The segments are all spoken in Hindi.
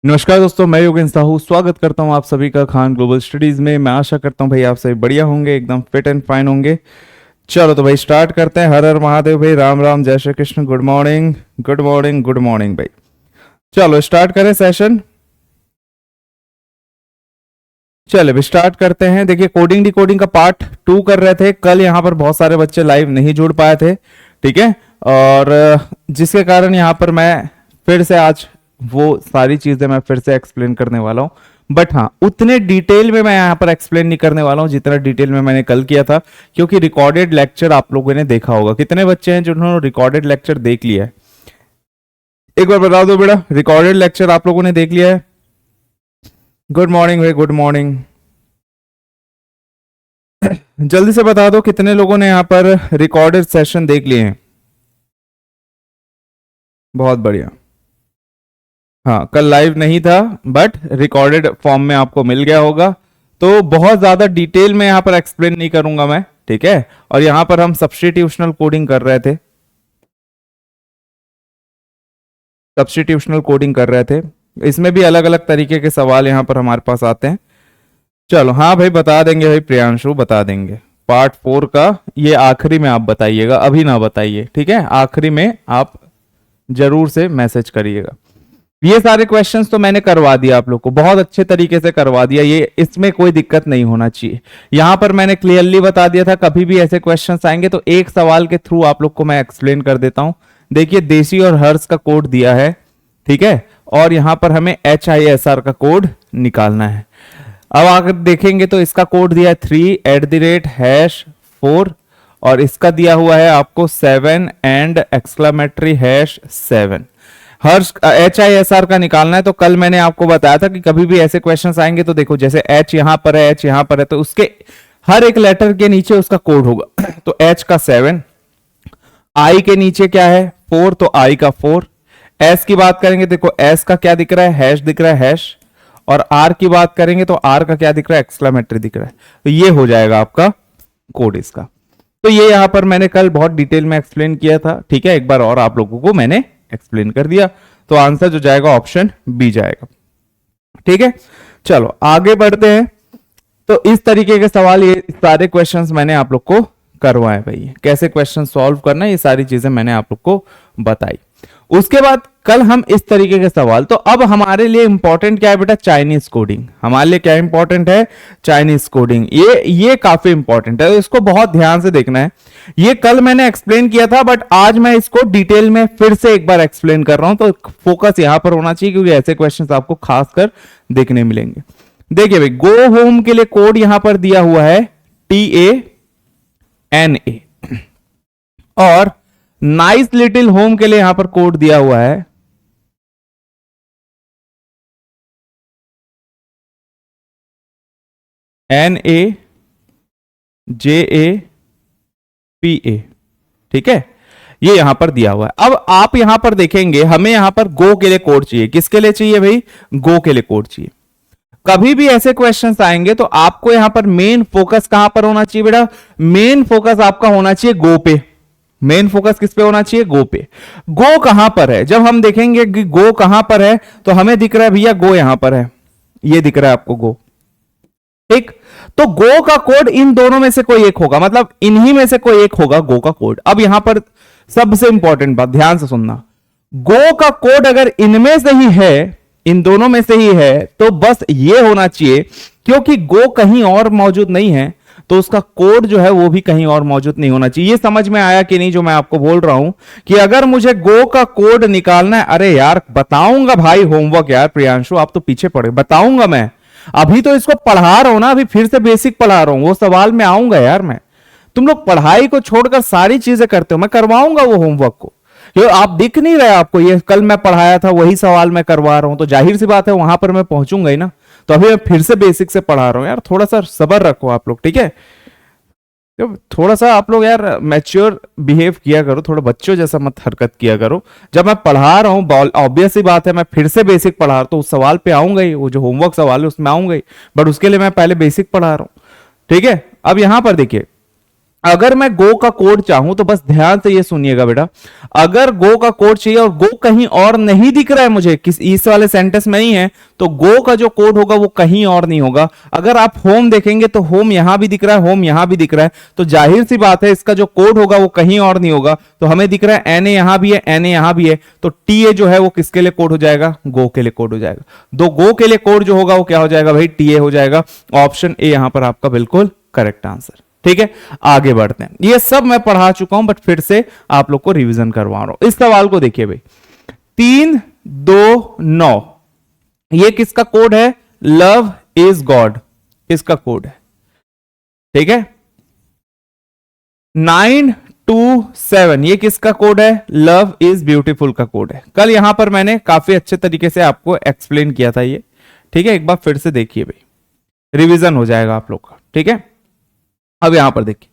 नमस्कार दोस्तों, मैं योगेंद्र साहू स्वागत करता हूं आप सभी का खान ग्लोबल स्टडीज में। मैं आशा करता हूं भाई आप सभी बढ़िया होंगे, एकदम फिट एंड फाइन होंगे। चलो तो भाई स्टार्ट करते हैं। हर हर महादेव भाई, राम राम, जय Shri Krishna, good morning good morning good morning भाई। चलो स्टार्ट करें सेशन। चलो अभी स्टार्ट करते हैं। देखिए कोडिंग डिकोडिंग का पार्ट 2 कर रहे थे कल, यहाँ पर बहुत सारे बच्चे लाइव नहीं जुड़ पाए थे, ठीक है। और जिसके कारण यहाँ पर मैं फिर से आज वो सारी चीजें मैं फिर से एक्सप्लेन करने वाला हूँ। बट हाँ, उतने डिटेल में मैं यहाँ पर एक्सप्लेन नहीं करने वाला हूँ जितना डिटेल में मैंने कल किया था, क्योंकि रिकॉर्डेड लेक्चर आप लोगों ने देखा होगा। कितने बच्चे हैं जिन्होंने रिकॉर्डेड लेक्चर देख लिया है? एक बार बता दो बेटा, रिकॉर्डेड लेक्चर आप लोगों ने देख लिया है? गुड मॉर्निंग भाई, गुड मॉर्निंग। जल्दी से बता दो कितने लोगों ने यहाँ पर रिकॉर्डेड सेशन देख लिए हैं। बहुत बढ़िया। हाँ, कल लाइव नहीं था बट रिकॉर्डेड फॉर्म में आपको मिल गया होगा। तो बहुत ज्यादा डिटेल में यहाँ पर एक्सप्लेन नहीं करूंगा मैं, ठीक है। और यहाँ पर हम सब्स्टिट्यूशनल कोडिंग कर रहे थे, इसमें भी अलग अलग तरीके के सवाल यहाँ पर हमारे पास आते हैं। चलो हाँ भाई, बता देंगे भाई, प्रियांशु बता देंगे। पार्ट 4 का ये आखिरी में आप बताइएगा, अभी ना बताइए, ठीक है। आखिरी में आप जरूर से मैसेज करिएगा। ये सारे क्वेश्चंस तो मैंने करवा दिया आप लोग को, बहुत अच्छे तरीके से करवा दिया, ये इसमें कोई दिक्कत नहीं होना चाहिए। यहां पर मैंने क्लियरली बता दिया था, कभी भी ऐसे क्वेश्चंस आएंगे तो एक सवाल के थ्रू आप लोग को मैं एक्सप्लेन कर देता हूं। देखिए देसी और हर्ष का कोड दिया है, ठीक है, और यहां पर हमें HISR का कोड निकालना है। अब अगर देखेंगे तो इसका कोड दिया है 3 @ और इसका दिया हुआ है आपको 7 एंड एक्सक्लेमेटरी #7। हर्ष HISR का निकालना है। तो कल मैंने आपको बताया था कि कभी भी ऐसे क्वेश्चंस आएंगे तो देखो, जैसे H यहां पर है, H यहां पर है, तो उसके हर एक लेटर के नीचे उसका कोड होगा। तो H का 7, I के नीचे क्या है 4, तो I का 4। S की बात करेंगे, देखो S का क्या दिख रहा है, हैश दिख रहा है, हैश। और R की बात करेंगे तो R का क्या दिख रहा है, एक्सक्लेमेटरी दिख रहा है। तो ये हो जाएगा आपका कोड इसका। तो ये यहां पर मैंने कल बहुत डिटेल में एक्सप्लेन किया था, ठीक है। एक बार और आप लोगों को मैंने एक्सप्लेन कर दिया। तो आंसर जो जाएगा ऑप्शन बी जाएगा, ठीक है। चलो आगे बढ़ते हैं। तो इस तरीके के सवाल, ये सारे क्वेश्चंस मैंने आप लोग को करवाए भाई। कैसे क्वेश्चन सॉल्व करना है ये सारी चीजें मैंने आप लोग को बताई। उसके बाद कल हम इस तरीके के सवाल, तो अब हमारे लिए इंपॉर्टेंट क्या है बेटा, चाइनीज कोडिंग। हमारे लिए क्या इंपॉर्टेंट है, चाइनीज कोडिंग। ये काफी इंपॉर्टेंट है, इसको बहुत ध्यान से देखना है। ये कल मैंने एक्सप्लेन किया था बट आज मैं इसको डिटेल में फिर से एक बार एक्सप्लेन कर रहा हूं। तो फोकस यहां पर होना चाहिए क्योंकि ऐसे क्वेश्चन आपको खासकर देखने मिलेंगे। देखिए भाई, गो होम के लिए कोड यहां पर दिया हुआ है TANA, और नाइस लिटिल होम के लिए यहां पर कोड दिया हुआ है NAJAPA, ठीक है। ये यहां पर दिया हुआ है। अब आप यहां पर देखेंगे, हमें यहां पर गो के लिए कोड चाहिए। किसके लिए चाहिए भाई, गो के लिए कोड चाहिए। कभी भी ऐसे क्वेश्चंस आएंगे तो आपको यहां पर मेन फोकस कहां पर होना चाहिए बेटा, मेन फोकस आपका होना चाहिए गो पे। मेन फोकस किस पे होना चाहिए, गो पे। गो कहां पर है, जब हम देखेंगे कि गो कहां पर है तो हमें दिख रहा है भैया गो यहां पर है, ये दिख रहा है आपको गो, ठीक। तो गो का कोड इन दोनों में से कोई एक होगा, मतलब इन्हीं में से कोई एक होगा गो का कोड। अब यहां पर सबसे इंपॉर्टेंट बात ध्यान से सुनना, गो का कोड अगर इनमें से ही है, इन दोनों में से ही है, तो बस ये होना चाहिए, क्योंकि गो कहीं और मौजूद नहीं है तो उसका कोड जो है वो भी कहीं और मौजूद नहीं होना चाहिए। ये समझ में आया कि नहीं जो मैं आपको बोल रहा हूं, कि अगर मुझे गो का कोड निकालना है, अरे यार बताऊंगा भाई, होमवर्क यार प्रियांशु आप तो पीछे पड़े, बताऊंगा मैं। अभी तो इसको पढ़ा रहा हूं ना, अभी फिर से बेसिक पढ़ा रहा हूं, वो सवाल में आऊंगा यार मैं। तुम लोग पढ़ाई को छोड़कर सारी चीजें करते हो, मैं करवाऊंगा वो होमवर्क को। ये आप दिख नहीं रहे आपको, ये कल मैं पढ़ाया था वही सवाल मैं करवा रहा हूं, तो जाहिर सी बात है वहां पर मैं पहुंचूंगा ही ना। तो अभी मैं फिर से बेसिक से पढ़ा रहा हूं यार, थोड़ा सा सब्र रखो आप लोग, ठीक है। तो थोड़ा सा आप लोग यार मैच्योर बिहेव किया करो, थोड़ा बच्चों जैसा मत हरकत किया करो। जब मैं पढ़ा रहा हूँ ऑब्वियस सी बात है, मैं फिर से बेसिक पढ़ा रहा हूँ तो उस सवाल पे आऊंगा ही, वो जो होमवर्क सवाल है उसमें आऊंगा ही, बट उसके लिए मैं पहले बेसिक पढ़ा रहा हूँ, ठीक है। अब यहां पर देखिए, अगर मैं गो का कोड चाहूं तो बस ध्यान से ये सुनिएगा बेटा, अगर गो का कोड चाहिए और गो कहीं और नहीं दिख रहा है मुझे, किस इस वाले सेंटेंस में नहीं है, तो गो का जो कोड होगा वो कहीं और नहीं होगा। अगर आप होम देखेंगे तो होम यहां भी दिख रहा है, होम यहां भी दिख रहा है, तो जाहिर सी बात है इसका जो कोड होगा वो कहीं और नहीं होगा। तो हमें दिख रहा है एनए यहां भी है, एनए यहां भी है, तो टीए जो है वो किसके लिए कोड हो जाएगा, गो के लिए कोड हो जाएगा। दो गो के लिए कोड जो होगा वो क्या हो जाएगा भाई, टीए हो जाएगा। ऑप्शन ए यहां पर आपका बिल्कुल करेक्ट आंसर। ठीक है, आगे बढ़ते हैं। ये सब मैं पढ़ा चुका हूं, बट फिर से आप लोग को रिवीजन करवा रहा हूं। इस सवाल को देखिए भाई, 329 ये किसका कोड है, लव इज गॉड इसका कोड है। ठीक है, 927 ये किसका कोड है, लव इज ब्यूटीफुल का कोड है। कल यहां पर मैंने काफी अच्छे तरीके से आपको एक्सप्लेन किया था ये। ठीक है, एक बार फिर से देखिए भाई, रिवीजन हो जाएगा आप लोग का। ठीक है, अब यहां पर देखिए,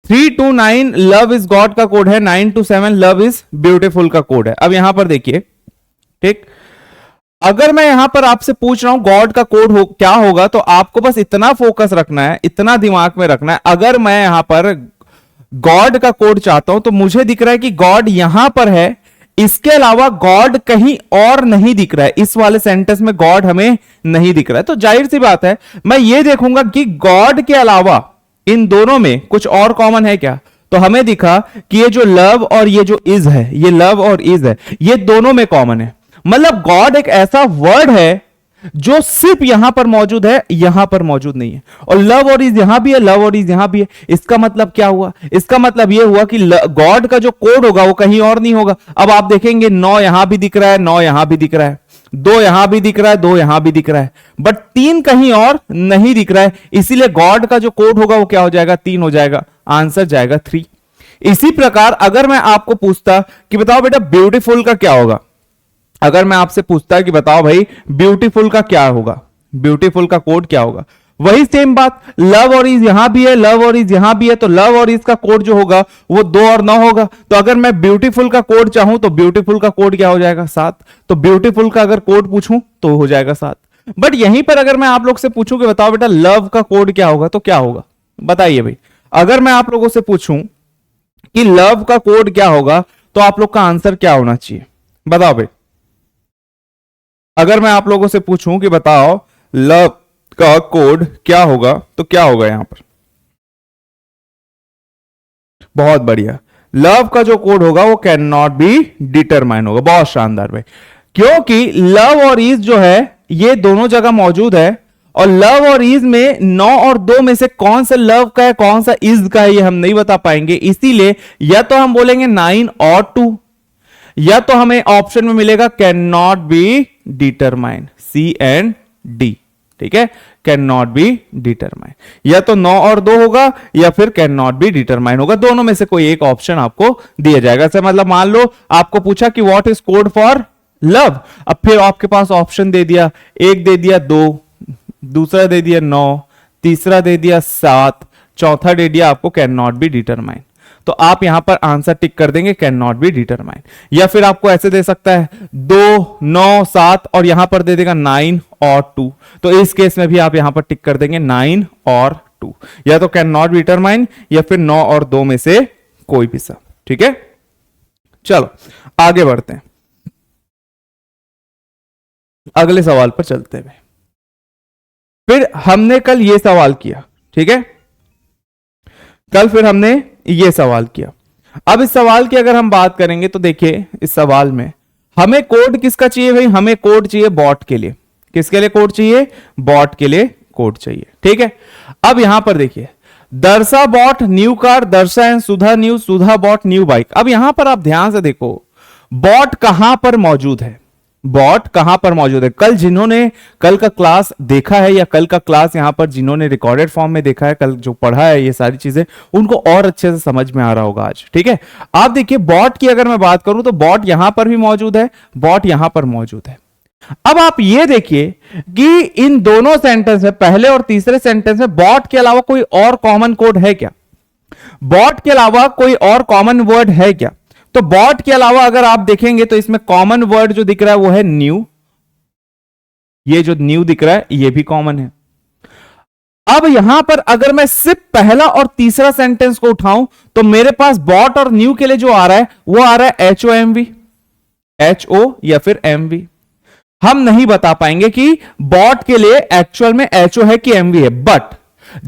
329 लव इज गॉड का कोड है, 927 लव इज ब्यूटीफुल का कोड है। अब यहां पर देखिए, ठीक, अगर मैं यहां पर आपसे पूछ रहा हूं गॉड का कोड क्या होगा, तो आपको बस इतना फोकस रखना है, इतना दिमाग में रखना है। अगर मैं यहां पर गॉड का कोड चाहता हूं तो मुझे दिख रहा है कि गॉड यहां पर है, इसके अलावा गॉड कहीं और नहीं दिख रहा है। इस वाले सेंटेंस में गॉड हमें नहीं दिख रहा है, तो जाहिर सी बात है मैं ये देखूंगा कि गॉड के अलावा इन दोनों में कुछ और कॉमन है क्या। तो हमें दिखा कि ये जो लव और ये जो इज है, ये लव और इज है, ये दोनों में कॉमन है। मतलब गॉड एक ऐसा वर्ड है जो सिर्फ यहां पर मौजूद है, यहां पर मौजूद नहीं है। और लव और इज यहां भी है, लव और इज यहां भी है। इसका मतलब क्या हुआ, इसका मतलब यह हुआ कि गॉड का जो कोड होगा वो कहीं और नहीं होगा। अब आप देखेंगे 9 यहां भी दिख रहा है, 9 यहां भी दिख रहा है, 2 यहां भी दिख रहा है, 2 यहां भी दिख रहा है, बट 3 कहीं और नहीं दिख रहा है। इसीलिए गॉड का जो कोड होगा वो क्या हो जाएगा, 3 हो जाएगा, आंसर जाएगा 3। इसी प्रकार अगर मैं आपको पूछता कि बताओ बेटा ब्यूटीफुल का क्या होगा, अगर मैं आपसे पूछता कि बताओ भाई ब्यूटीफुल का क्या होगा, ब्यूटीफुल का कोड क्या होगा, वही सेम बात, लव और इज यहां भी है, लव और इज यहां भी है, तो लव और इज का कोड जो होगा वो 2 और 9 होगा। तो अगर मैं ब्यूटीफुल का कोड चाहूं तो ब्यूटीफुल का कोड क्या हो जाएगा, 7। तो ब्यूटीफुल का अगर कोड पूछूं तो हो जाएगा 7। बट यहीं पर अगर मैं आप लोग से पूछूं कि बताओ बेटा लव का कोड क्या होगा, तो क्या होगा, बताइए भाई। अगर मैं आप लोगों से पूछूं कि लव का कोड क्या होगा, तो आप लोग का आंसर क्या होना चाहिए, बताओ भाई। अगर मैं आप लोगों से पूछूं कि बताओ लव का कोड क्या होगा, तो क्या होगा यहां पर, बहुत बढ़िया, लव का जो कोड होगा वो कैन नॉट बी डिटरमाइन होगा। बहुत शानदार भाई, क्योंकि लव और इज जो है ये दोनों जगह मौजूद है, और लव और इज में 9 और 2 में से कौन सा लव का है कौन सा इज का है ये हम नहीं बता पाएंगे। इसीलिए या तो हम बोलेंगे 9 और 2, या तो हमें ऑप्शन में मिलेगा can not be determine, C and D. ठीक है, कैन नॉट बी डिटरमाइन, या तो 9 और 2 होगा या फिर कैन नॉट बी डिटरमाइन होगा, दोनों में से कोई एक ऑप्शन आपको दिया जाएगा। ऐसे मतलब मान लो आपको पूछा कि what is code for love, अब फिर आपके पास ऑप्शन दे दिया, एक दे दिया 2, दूसरा दे दिया 9, तीसरा दे दिया 7, चौथा दे दिया आपको कैन नॉट बी डिटरमाइन। तो आप यहां पर आंसर टिक कर देंगे कैन नॉट बी डिटरमाइन। या फिर आपको ऐसे दे सकता है 2, 9, 7 और यहां पर दे देगा 9 और 2, तो इस केस में भी आप यहां पर टिक कर देंगे 9 और 2, या तो कैन नॉट बी डिटरमाइन या फिर 9 और 2 में से कोई भी सा। ठीक है, चलो आगे बढ़ते हैं, अगले सवाल पर चलते हैं। फिर हमने कल ये सवाल किया, ठीक है, कल फिर हमने ये सवाल किया। अब इस सवाल की अगर हम बात करेंगे तो देखिए इस सवाल में हमें कोड किसका चाहिए भाई, हमें कोड चाहिए बॉट के लिए। किसके लिए कोड चाहिए, बॉट के लिए कोड चाहिए। ठीक है, अब यहां पर देखिए Darsha bought new car, Darsha and Sudha new, Sudha bought new bike. अब यहां पर आप ध्यान से देखो बॉट कहां पर मौजूद है, बॉट कहां पर मौजूद है। कल जिन्होंने कल का क्लास देखा है या कल का क्लास यहां पर जिन्होंने रिकॉर्डेड फॉर्म में देखा है, कल जो पढ़ा है ये सारी चीजें, उनको और अच्छे से समझ में आ रहा होगा आज। ठीक है, आप देखिए बॉट की अगर मैं बात करूं तो बॉट यहां पर भी मौजूद है, बॉट यहां पर मौजूद है। अब आप ये देखिए कि इन दोनों सेंटेंस में, पहले और तीसरे सेंटेंस में बॉट के अलावा कोई और कॉमन कोड है क्या, बॉट के अलावा कोई और कॉमन वर्ड है क्या। तो बॉट के अलावा अगर आप देखेंगे तो इसमें कॉमन वर्ड जो दिख रहा है वो है न्यू, ये जो न्यू दिख रहा है ये भी कॉमन है। अब यहां पर अगर मैं सिर्फ पहला और तीसरा सेंटेंस को उठाऊं तो मेरे पास बॉट और न्यू के लिए जो आ रहा है वो आ रहा है H O M V, H O या फिर एम वी। हम नहीं बता पाएंगे कि बॉट के लिए एक्चुअल में एच ओ है कि एम वी है, बट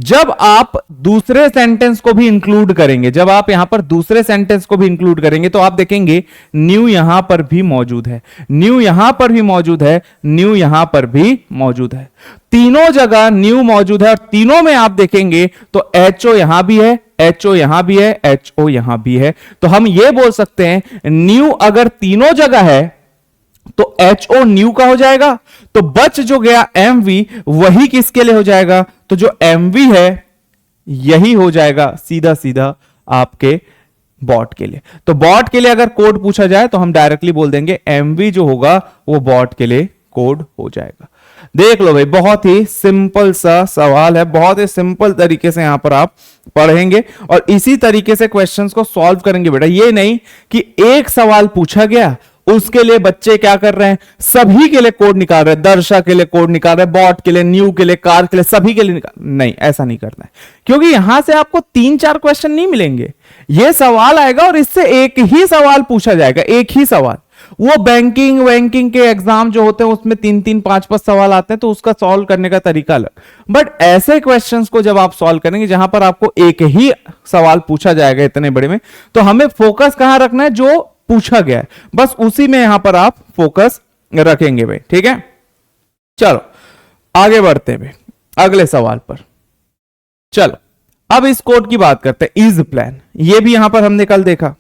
जब आप दूसरे सेंटेंस को भी इंक्लूड करेंगे, जब आप यहां पर दूसरे सेंटेंस को भी इंक्लूड करेंगे तो आप देखेंगे न्यू यहां पर भी मौजूद है, न्यू यहां पर भी मौजूद है, न्यू यहां पर भी मौजूद है। तीनों जगह न्यू मौजूद है और तीनों में आप देखेंगे तो एच ओ यहां भी है, एच ओ यहां भी है, एच ओ यहां भी है। तो हम यह बोल सकते हैं न्यू अगर तीनों जगह है तो एच ओ न्यू का हो जाएगा, तो बच जो गया एम वी वही किसके लिए हो जाएगा, तो जो एम वी है यही हो जाएगा सीधा सीधा आपके बॉट के लिए। तो बॉट के लिए अगर कोड पूछा जाए तो हम डायरेक्टली बोल देंगे एम वी जो होगा वो बॉट के लिए कोड हो जाएगा। देख लो भाई, बहुत ही सिंपल सा सवाल है, बहुत ही सिंपल तरीके से यहां पर आप पढ़ेंगे और इसी तरीके से क्वेश्चंस को सॉल्व करेंगे बेटा। ये नहीं कि एक सवाल पूछा गया उसके लिए बच्चे क्या कर रहे हैं, सभी के लिए कोड निकाल रहे हैं, दर्शा के लिए कोड निकाल रहे हैं, बॉट के लिए, न्यू के लिए, कार के लिए, सभी के लिए निकाल, नहीं ऐसा नहीं करना है, क्योंकि यहां से आपको 3-4 क्वेश्चन नहीं मिलेंगे। यह सवाल आएगा और इससे एक ही सवाल पूछा जाएगा, एक ही सवाल। वो बैंकिंग वैंकिंग के एग्जाम जो होते हैं उसमें 3-3, 5-5 सवाल आते हैं तो उसका सॉल्व करने का तरीका अलग, बट ऐसे क्वेश्चंस को जब आप सॉल्व करेंगे जहां पर आपको एक ही सवाल पूछा जाएगा इतने बड़े में, तो हमें फोकस कहां रखना है, जो पूछा गया है बस उसी में यहां पर आप फोकस रखेंगे भाई, ठीक है। चलो आगे बढ़ते हैं भाई अगले सवाल पर। चलो अब इस कोड की बात करते हैं, इज प्लान। ये भी यहां पर हमने कल देखा,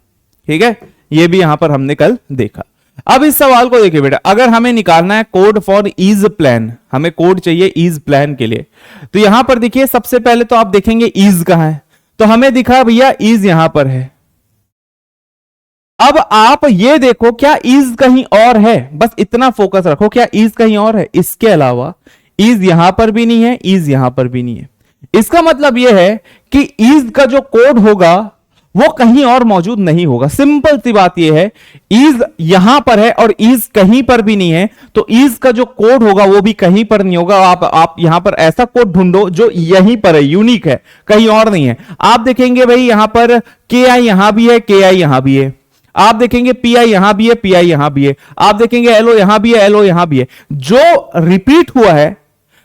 ठीक है, ये भी यहां पर हमने कल देखा। अब इस सवाल को देखिए बेटा, अगर हमें निकालना है कोड फॉर इज प्लान, हमें कोड चाहिए इज प्लान के लिए, तो यहां पर देखिए सबसे पहले तो आप देखेंगे इज कहां है, तो हमें दिखा भैया इज यहां पर है। अब आप ये देखो क्या इज कहीं और है, बस इतना फोकस रखो, क्या इज कहीं और है, इसके अलावा इज यहां पर भी नहीं है, इज यहां पर भी नहीं है। इसका मतलब यह है कि इज का जो कोड होगा वो कहीं और मौजूद नहीं होगा। सिंपल सी बात यह है, इज यहां पर है और इज कहीं पर भी नहीं है, तो इज का जो कोड होगा वो भी कहीं पर नहीं होगा। आप यहां पर ऐसा कोड ढूंढो जो यहीं पर है, यूनिक है, कहीं और नहीं है। आप देखेंगे भाई यहां पर के आई यहां भी है, के आई यहां भी है, आप देखेंगे पी आई यहां भी है, पी आई यहां भी है, आप देखेंगे एलओ यहां भी है, एलओ यहां भी है। जो रिपीट हुआ है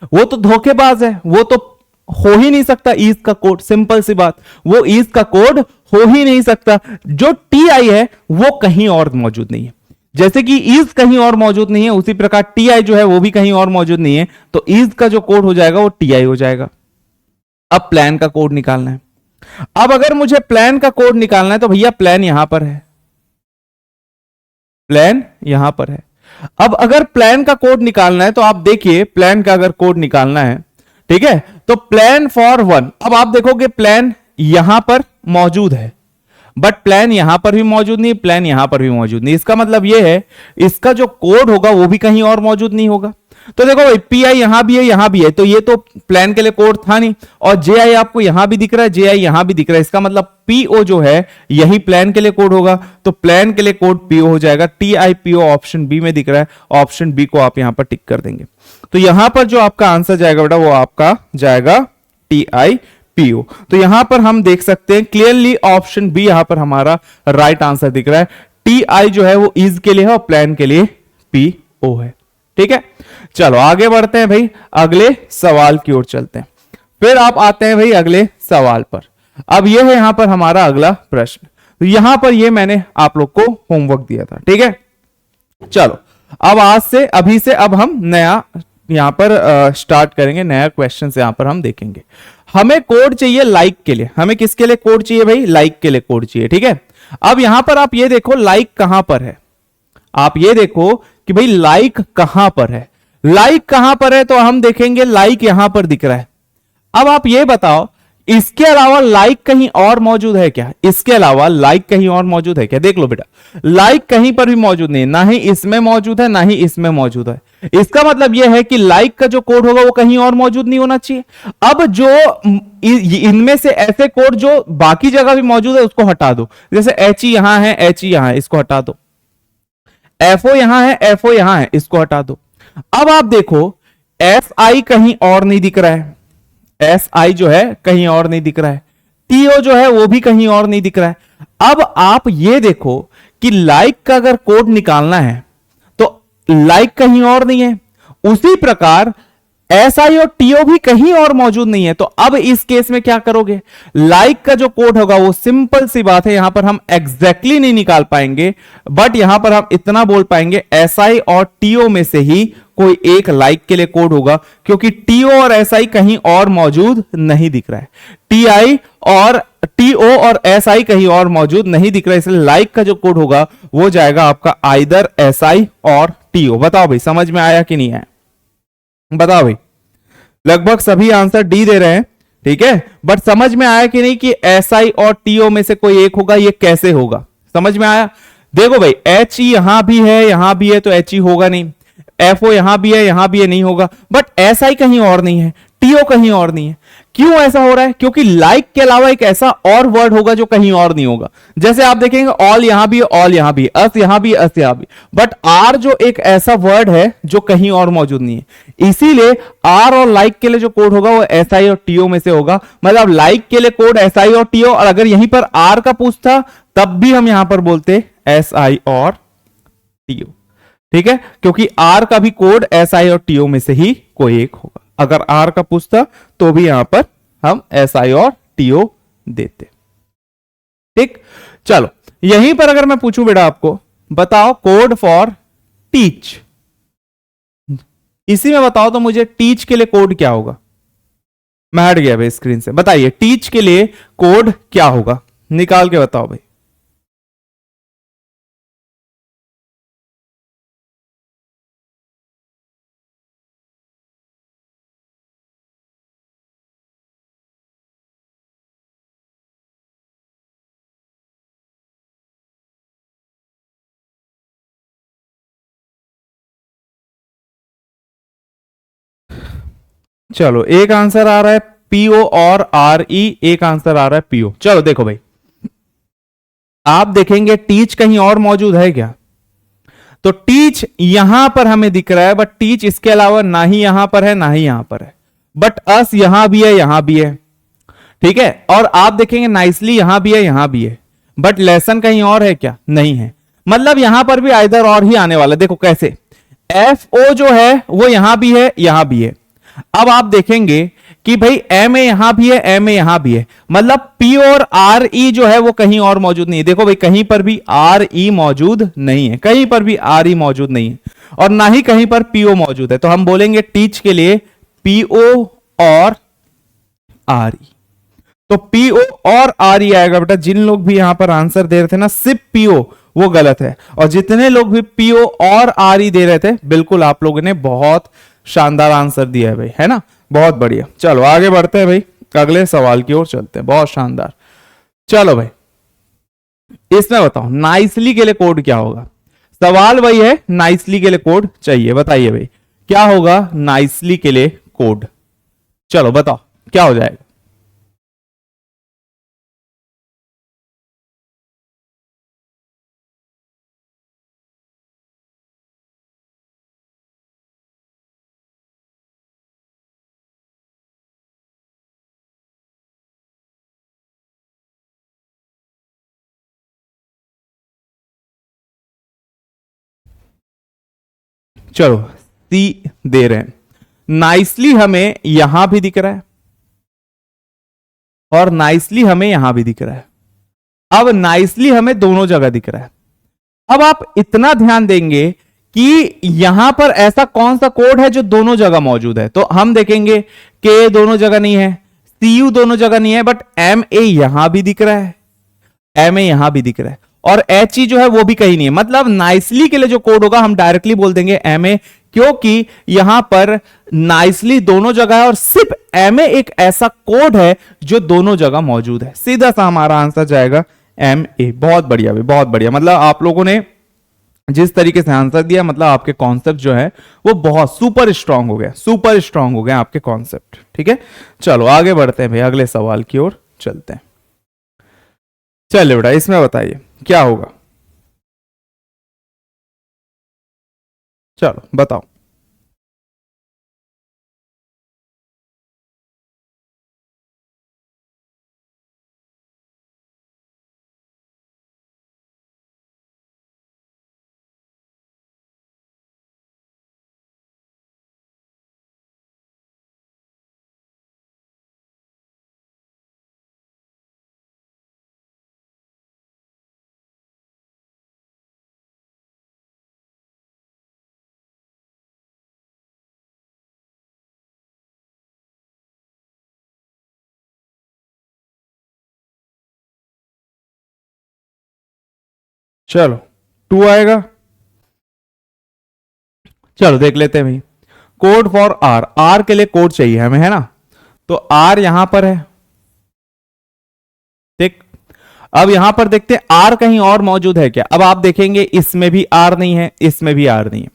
वो तो धोखेबाज है, वो तो हो ही नहीं सकता इज का कोड, सिंपल सी बात, वो इज का कोड हो ही नहीं सकता। जो टी आई है वो कहीं और मौजूद नहीं है, जैसे कि इज कहीं और मौजूद नहीं है उसी प्रकार टी आई जो है वो भी कहीं और मौजूद नहीं है, तो इज का जो कोड हो जाएगा वो टी आई हो जाएगा। अब प्लान का कोड निकालना है। अब अगर मुझे प्लान का कोड निकालना है तो भैया प्लान यहां पर है, प्लान यहां पर है। अब अगर प्लान का कोड निकालना है तो आप देखिए प्लान का अगर कोड निकालना है, ठीक है, तो प्लान फॉर 1, अब आप देखोगे प्लान यहां पर मौजूद है बट प्लान यहां पर भी मौजूद नहीं, प्लान यहां पर भी मौजूद नहीं। इसका मतलब यह है इसका जो कोड होगा वो भी कहीं और मौजूद नहीं होगा। तो देखो भाई पी आई यहां भी है, यहां भी है, तो ये तो प्लान के लिए कोड था नहीं, और जे आई आपको यहां भी दिख रहा है, जे आई यहां भी दिख रहा है, इसका मतलब पीओ जो है यही प्लान के लिए कोड होगा, तो प्लान के लिए कोड पीओ हो जाएगा। T I PO option B में दिख रहा है, ऑप्शन बी को आप यहां पर टिक कर देंगे, तो यहां पर जो आपका आंसर जाएगा बेटा वो आपका जाएगा टी आई पीओ। तो यहां पर हम देख सकते हैं क्लियरली ऑप्शन बी यहां पर हमारा राइट आंसर दिख रहा है। टी आई जो है वो इज के लिए है और प्लान के लिए पीओ है, ठीक है। चलो आगे बढ़ते हैं भाई, अगले सवाल की ओर चलते हैं। फिर आप आते हैं भाई अगले सवाल पर। अब यह है यहां पर हमारा अगला प्रश्न, तो यहां पर यह मैंने आप लोग को होमवर्क दिया था, ठीक है। चलो अब आज से अभी से अब हम नया यहां पर स्टार्ट करेंगे, नया क्वेश्चन यहां पर हम देखेंगे। हमें कोड चाहिए लाइक के लिए, हमें किसके लिए कोड चाहिए भाई, लाइक के लिए कोड चाहिए, ठीक है। अब यहां पर आप ये देखो लाइक कहां पर है, आप ये देखो कि भाई लाइक कहां पर है, लाइक कहां पर है, तो हम देखेंगे लाइक यहां पर दिख रहा है। अब आप ये बताओ इसके अलावा लाइक कहीं और मौजूद है क्या, इसके अलावा लाइक कहीं और मौजूद है क्या, देख लो बेटा लाइक कहीं पर भी मौजूद नहीं, ना ही इसमें मौजूद है ना ही इसमें मौजूद है। इसका मतलब यह है कि लाइक का जो कोड होगा वो कहीं और मौजूद नहीं होना चाहिए। अब जो इनमें से ऐसे कोड जो बाकी जगह भी मौजूद है उसको हटा दो, जैसे एच ई यहां है, एच ई यहां है, इसको हटा दो, एफओ यहां है, एफओ यहां है, इसको हटा दो। अब आप देखो एफ आई कहीं और नहीं दिख रहा है, एस आई जो है कहीं और नहीं दिख रहा है, टीओ जो है वो भी कहीं और नहीं दिख रहा है। अब आप ये देखो कि लाइक का अगर कोड निकालना है तो लाइक कहीं और नहीं है, उसी प्रकार एस आई और टीओ भी कहीं और मौजूद नहीं है। तो अब इस केस में क्या करोगे, लाइक का जो कोड होगा वो सिंपल सी बात है, यहां पर हम एग्जैक्टली नहीं निकाल पाएंगे, बट यहां पर हम इतना बोल पाएंगे एस आई और टीओ में से ही कोई एक लाइक के लिए कोड होगा, क्योंकि टीओ और एस आई कहीं और मौजूद नहीं दिख रहा है, टीआई और टीओ और एस आई कहीं और मौजूद नहीं दिख रहा है, इसलिए लाइक का जो कोड होगा वो जाएगा आपका आइदर एस आई और टीओ। बताओ भाई समझ में आया कि नहीं आया, बताओ भाई। लगभग सभी आंसर डी दे रहे हैं, ठीक है, बट समझ में आया कि नहीं कि एस आई और टीओ में से कोई एक होगा, ये कैसे होगा, समझ में आया। देखो भाई एच ई यहां भी है यहां भी है तो एच ई होगा नहीं, एफ ओ यहां भी है यहां भी है नहीं होगा, बट एस आई कहीं और नहीं है, टीओ कहीं और नहीं है। क्यों ऐसा हो रहा है, क्योंकि लाइक के अलावा एक ऐसा और वर्ड होगा जो कहीं और नहीं होगा। जैसे आप देखेंगे ऑल यहां भी ऑल यहां भी, अस यहां भी अस यहां भी, बट आर जो एक ऐसा वर्ड है जो कहीं और मौजूद नहीं है, इसीलिए आर और लाइक के लिए जो कोड होगा वो एस आई और टीओ में से होगा। मतलब लाइक के लिए कोड एस आई और टीओ, और अगर यहीं पर आर का पूछता तब भी हम यहां पर बोलते एस आई और टीओ, ठीक है, क्योंकि आर का भी कोड एस आई और टीओ में से ही कोई एक होगा। अगर आर का पूछता तो भी यहां पर हम एस आई और टीओ देते, ठीक। चलो यहीं पर अगर मैं पूछूं बेटा आपको, बताओ कोड फॉर टीच, इसी में बताओ तो मुझे टीच के लिए कोड क्या होगा। मैं हट गया भाई स्क्रीन से, बताइए टीच के लिए कोड क्या होगा, निकाल के बताओ भाई। चलो एक आंसर आ रहा है पीओ और आर ई, एक आंसर आ रहा है पीओ। चलो देखो भाई, आप देखेंगे टीच कहीं और मौजूद है क्या, तो टीच यहां पर हमें दिख रहा है, बट टीच इसके अलावा ना ही यहां पर है ना ही यहां पर है, बट अस यहां भी है यहां भी है, ठीक है। और आप देखेंगे नाइसली यहां भी है यहां भी है, बट लेसन कहीं और है क्या, नहीं है। मतलब यहां पर भी आइदर और ही आने वाला। देखो कैसे, एफ ओ जो है वो यहां भी है यहां भी है। अब आप देखेंगे कि भाई एम ए यहां भी है एम ए यहां भी है, मतलब पी और आर ई जो है वो कहीं और मौजूद नहीं है। देखो भाई कहीं पर भी आर ई मौजूद नहीं है, कहीं पर भी आर ई मौजूद नहीं है, और ना ही कहीं पर पीओ मौजूद है। तो हम बोलेंगे टीच के लिए पीओ और आर ई। तो पीओ और आर ई आएगा बेटा। जिन लोग भी यहां पर आंसर दे रहे थे ना सिर्फ पीओ, वो गलत है, और जितने लोग भी पीओ और आर ई दे रहे थे बिल्कुल आप लोगों ने बहुत शानदार आंसर दिया है भाई, है ना, बहुत बढ़िया। चलो आगे बढ़ते हैं भाई, अगले सवाल की ओर चलते हैं, बहुत शानदार। चलो भाई इसमें बताओ नाइसली के लिए कोड क्या होगा। सवाल वही है, नाइसली के लिए कोड चाहिए, बताइए भाई क्या होगा नाइसली के लिए कोड। चलो बताओ क्या हो जाएगा। चलो सी दे रहे हैं, नाइसली हमें यहां भी दिख रहा है और नाइसली हमें यहां भी दिख रहा है। अब नाइसली हमें दोनों जगह दिख रहा है। अब आप इतना ध्यान देंगे कि यहां पर ऐसा कौन सा कोड है जो दोनों जगह मौजूद है, तो हम देखेंगे के दोनों जगह नहीं है, सी यू दोनों जगह नहीं है, बट एम ए यहां भी दिख रहा है, एम ए यहां भी दिख रहा है, और एच ई जो है वो भी कहीं नहीं है। मतलब नाइसली के लिए जो कोड होगा हम डायरेक्टली बोल देंगे एम ए, क्योंकि यहां पर नाइसली दोनों जगह है और सिर्फ एम ए एक ऐसा कोड है जो दोनों जगह मौजूद है। सीधा सा हमारा आंसर जाएगा एम ए। बहुत बढ़िया भाई बहुत बढ़िया, मतलब आप लोगों ने जिस तरीके से आंसर दिया, मतलब आपके कॉन्सेप्ट जो है वो बहुत सुपर स्ट्रांग हो गया, सुपर स्ट्रांग हो गए आपके कॉन्सेप्ट, ठीक है। चलो आगे बढ़ते हैं भाई, अगले सवाल की ओर चलते हैं। चलिए बेटा इसमें बताइए क्या होगा, चलो बताओ। चलो 2 आएगा। चलो देख लेते हैं भाई, कोड फॉर आर, आर के लिए कोड चाहिए हमें, है ना। तो आर यहां पर है, देख। अब यहां पर देखते हैं आर कहीं और मौजूद है क्या। अब आप देखेंगे इसमें भी आर नहीं है, इसमें भी आर नहीं है,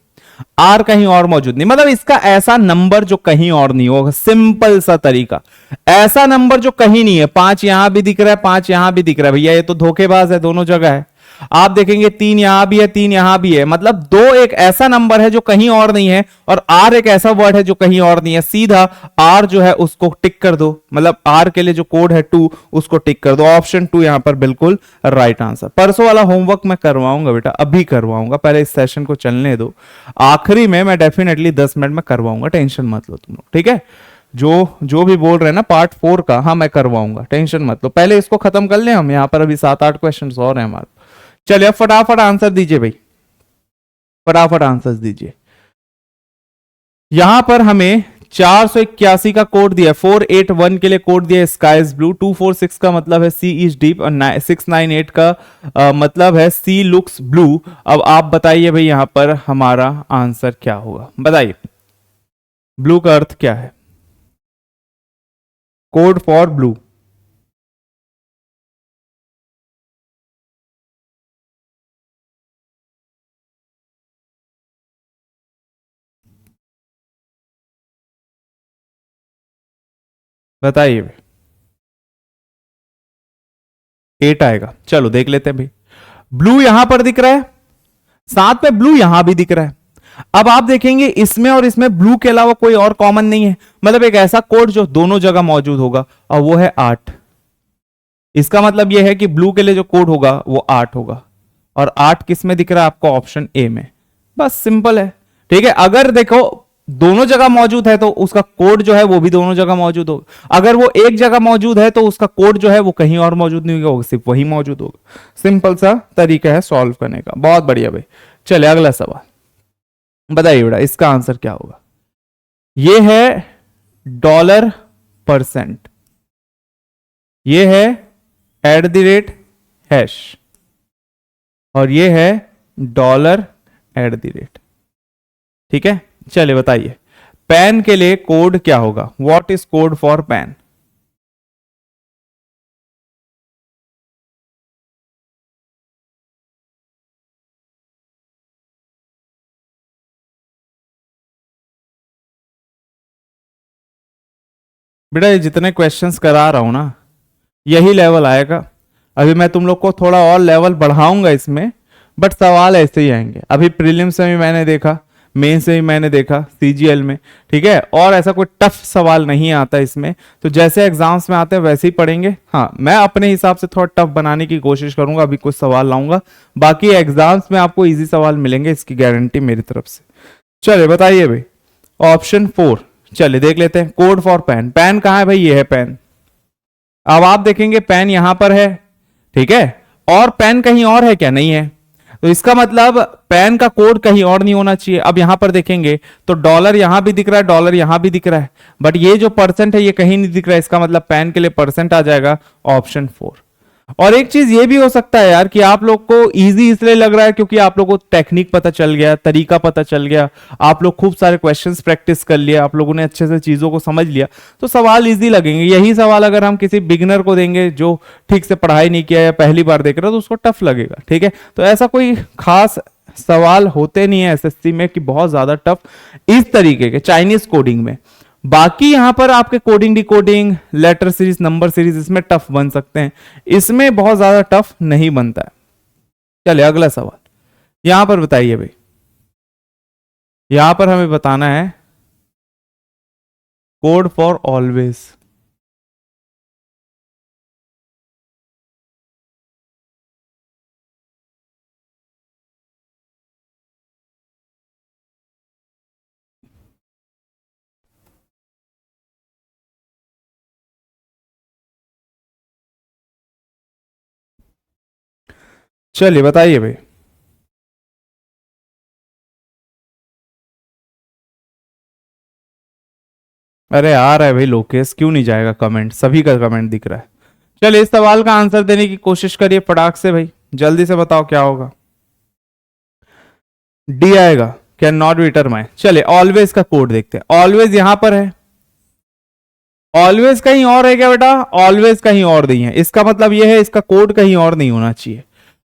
आर कहीं और मौजूद नहीं। मतलब इसका ऐसा नंबर जो कहीं और नहीं होगा, सिंपल सा तरीका, ऐसा नंबर जो कहीं नहीं है। 5 यहां भी दिख रहा है, 5 यहां भी दिख रहा है, भैया ये तो धोखेबाज है, दोनों जगह है। आप देखेंगे 3 यहां भी है, 3 यहां भी है, मतलब 2 एक ऐसा नंबर है जो कहीं और नहीं है, और आर एक ऐसा वर्ड है जो कहीं और नहीं है। सीधा आर जो है उसको टिक कर दो, मतलब आर के लिए जो कोड है 2 उसको टिक कर दो। ऑप्शन 2 यहां पर बिल्कुल राइट आंसर। परसों वाला होमवर्क मैं करवाऊंगा बेटा, अभी करवाऊंगा, पहले इस सेशन को चलने दो, आखिरी में मैं डेफिनेटली 10 मिनट में करवाऊंगा, टेंशन मत लो तुम लोग, ठीक है। जो भी बोल रहे हैं ना पार्ट 4 का, हाँ मैं करवाऊंगा, टेंशन मत लो। पहले इसको खत्म कर ले हम, यहां पर अभी 7-8 क्वेश्चन और हैं हमारे। चलिए अब फटाफट आंसर दीजिए भाई, फटाफट आंसर दीजिए। यहां पर हमें 481 का कोड दिया है, 481 के लिए कोड दिया है स्काई इज ब्लू, 246 का मतलब है सी इज डीप, और 698 का मतलब है सी लुक्स ब्लू। अब आप बताइए भाई यहां पर हमारा आंसर क्या होगा, बताइए। ब्लू का अर्थ क्या है, कोड फॉर ब्लू। बताइए भाई। 8 आएगा। चलो देख लेते हैं भाई, ब्लू यहां पर दिख रहा है, साथ में ब्लू यहां भी दिख रहा है। अब आप देखेंगे इसमें और इसमें ब्लू के अलावा कोई और कॉमन नहीं है, मतलब एक ऐसा कोड जो दोनों जगह मौजूद होगा, और वो है 8। इसका मतलब यह है कि ब्लू के लिए जो कोड होगा वो 8 होगा, और 8 किस में दिख रहा है आपको, ऑप्शन ए में। बस सिंपल है, ठीक है। अगर देखो दोनों जगह मौजूद है तो उसका कोड जो है वो भी दोनों जगह मौजूद होगा, अगर वो एक जगह मौजूद है तो उसका कोड जो है वो कहीं और मौजूद नहीं होगा, सिर्फ वही मौजूद होगा। सिंपल सा तरीका है सॉल्व करने का, बहुत बढ़िया भाई। चले अगला सवाल, बताइए बेटा इसका आंसर क्या होगा। ये है $%, ये है @#, और ये है $@, ठीक है। चलिए बताइए पेन के लिए कोड क्या होगा, what is code for pen. बेटा ये जितने क्वेश्चंस करा रहा हूं ना, यही लेवल आएगा। अभी मैं तुम लोग को थोड़ा और लेवल बढ़ाऊंगा इसमें, बट सवाल ऐसे ही आएंगे। अभी प्रीलिम्स में भी मैंने देखा, मेन से भी मैंने देखा, सीजीएल में, ठीक है। और ऐसा कोई टफ सवाल नहीं आता इसमें, तो जैसे एग्जाम्स में आते हैं वैसे ही पढ़ेंगे। हाँ मैं अपने हिसाब से थोड़ा टफ बनाने की कोशिश करूंगा, अभी कुछ सवाल लाऊंगा, बाकी एग्जाम्स में आपको इजी सवाल मिलेंगे, इसकी गारंटी मेरी तरफ से। चलिए बताइए भाई, ऑप्शन 4। चलिए देख लेते हैं, कोड फॉर पेन। पेन कहाँ है भाई, ये है पेन। अब आप देखेंगे पेन यहां पर है, ठीक है, और पेन कहीं और है क्या, नहीं है, तो इसका मतलब पेन का कोड कहीं और नहीं होना चाहिए। अब यहां पर देखेंगे तो डॉलर यहां भी दिख रहा है, डॉलर यहां भी दिख रहा है, बट ये जो परसेंट है ये कहीं नहीं दिख रहा है, इसका मतलब पेन के लिए परसेंट आ जाएगा ऑप्शन 4। और एक चीज ये भी हो सकता है यार कि आप लोग को इजी इसलिए लग रहा है क्योंकि आप लोग को टेक्निक पता चल गया, तरीका पता चल गया, आप लोग खूब सारे क्वेश्चंस प्रैक्टिस कर लिया, आप लोगों ने अच्छे से चीजों को समझ लिया, तो सवाल इजी लगेंगे। यही सवाल अगर हम किसी बिगिनर को देंगे जो ठीक से पढ़ाई नहीं किया या पहली बार देख रहा है, तो उसको टफ लगेगा, ठीक है। तो ऐसा कोई खास सवाल होते नहीं है एसएससी में कि बहुत ज्यादा टफ इस तरीके के चाइनीज कोडिंग में। बाकी यहां पर आपके coding decoding letter series number series इसमें टफ बन सकते हैं, इसमें बहुत ज्यादा टफ नहीं बनता है। चलिए अगला सवाल, यहां पर बताइए भाई, यहां पर हमें बताना है कोड फॉर ऑलवेज। चलिए बताइए भाई। अरे आ रहा है भाई लोकेश, क्यों नहीं जाएगा कमेंट, सभी का कमेंट दिख रहा है। चलिए इस सवाल का आंसर देने की कोशिश करिए फटाक से भाई, जल्दी से बताओ क्या होगा। डी आएगा, कैन नॉट बी डिटरमाइन। चले ऑलवेज का कोड देखते हैं। ऑलवेज यहां पर है, ऑलवेज कहीं और है क्या बेटा? ऑलवेज कहीं और नहीं है, इसका मतलब यह है इसका कोड कहीं और नहीं होना चाहिए।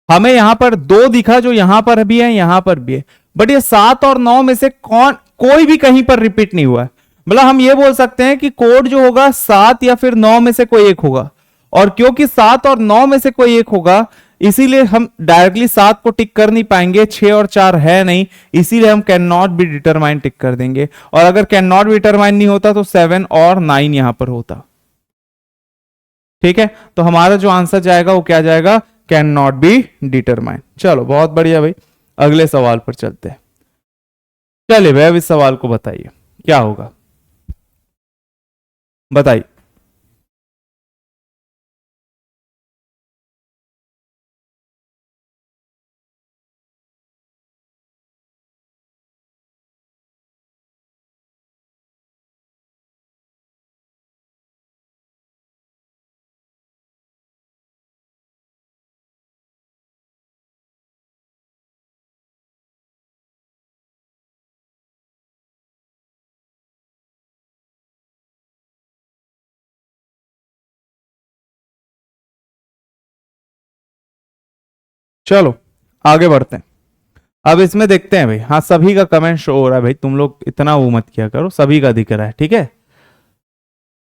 हमें यहां पर दो दिखा जो यहां पर भी है यहां पर भी है, बट ये 7 और 9 में से कोई भी कहीं पर रिपीट नहीं हुआ है। मतलब हम ये बोल सकते हैं कि कोड जो होगा 7 या फिर 9 में से कोई एक होगा, और क्योंकि 7 और 9 में से कोई एक होगा इसीलिए हम डायरेक्टली 7 को टिक कर नहीं पाएंगे, 6 और 4 है नहीं, इसीलिए हम कैन नॉट बी डिटरमाइन टिक कर देंगे। और अगर कैन नॉट बी डिटरमाइन नहीं होता तो 7 और 9 यहां पर होता। ठीक है, तो हमारा जो आंसर जाएगा वो क्या जाएगा? Can not be determine. चलो बहुत बढ़िया भाई, अगले सवाल पर चलते हैं। चलिए भाई अब इस सवाल को बताइए क्या होगा, बताइए। चलो आगे बढ़ते हैं। अब इसमें देखते हैं भाई, हाँ सभी का कमेंट शो हो रहा है भाई, तुम लोग इतना वो मत किया करो, सभी का दिख रहा है। ठीक है,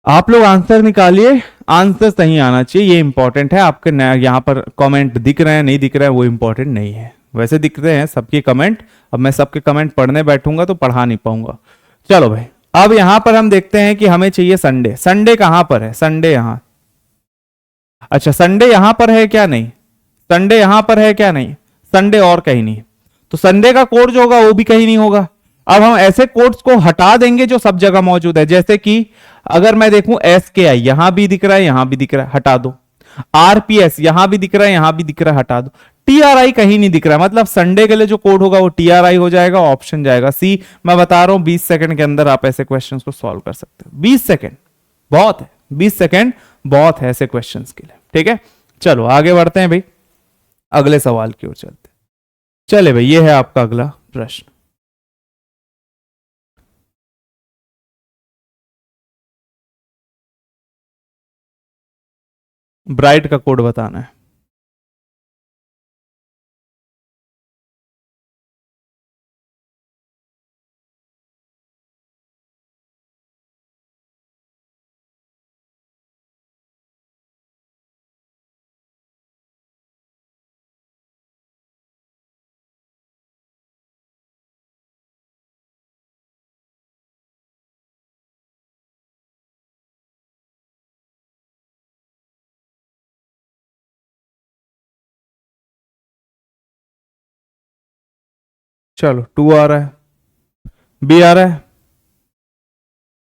आप लोग आंसर निकालिए, आंसर सही आना चाहिए, ये इंपॉर्टेंट है। आपके यहाँ पर कमेंट दिख रहे हैं नहीं दिख रहे हैं वो इंपॉर्टेंट नहीं है, वैसे दिख रहे हैं सबके कमेंट। अब मैं सबके कमेंट पढ़ने बैठूंगा तो पढ़ा नहीं पाऊंगा। चलो भाई अब यहां पर हम देखते हैं कि हमें चाहिए संडे। संडे कहां पर है? संडे यहां, अच्छा संडे यहां पर है क्या? नहीं। संडे यहां पर है क्या? नहीं। संडे और कहीं नहीं, तो संडे का कोड जो होगा वो भी कहीं नहीं होगा। अब हम ऐसे कोड्स को हटा देंगे जो सब जगह मौजूद है, जैसे कि अगर मैं देखूं SKI यहां भी दिख रहा है यहां भी दिख रहा है, हटा दो। RPS यहां भी दिख रहा है यहां भी दिख रहा है, हटा दो। TRI कहीं नहीं दिख रहा है, मतलब संडे के लिए जो कोड होगा वो TRI हो जाएगा, ऑप्शन जाएगा C। मैं बता रहा हूं 20 सेकंड के अंदर आप ऐसे क्वेश्चंस को सॉल्व कर सकते हो। 20 सेकंड बहुत है, 20 सेकंड बहुत है ऐसे क्वेश्चंस के लिए। ठीक है, चलो आगे बढ़ते हैं भाई, अगले सवाल की ओर चलते हैं। चले भाई ये है आपका अगला प्रश्न। ब्राइट का कोड बताना है। चलो 2 आ रहा है, B आ रहा है,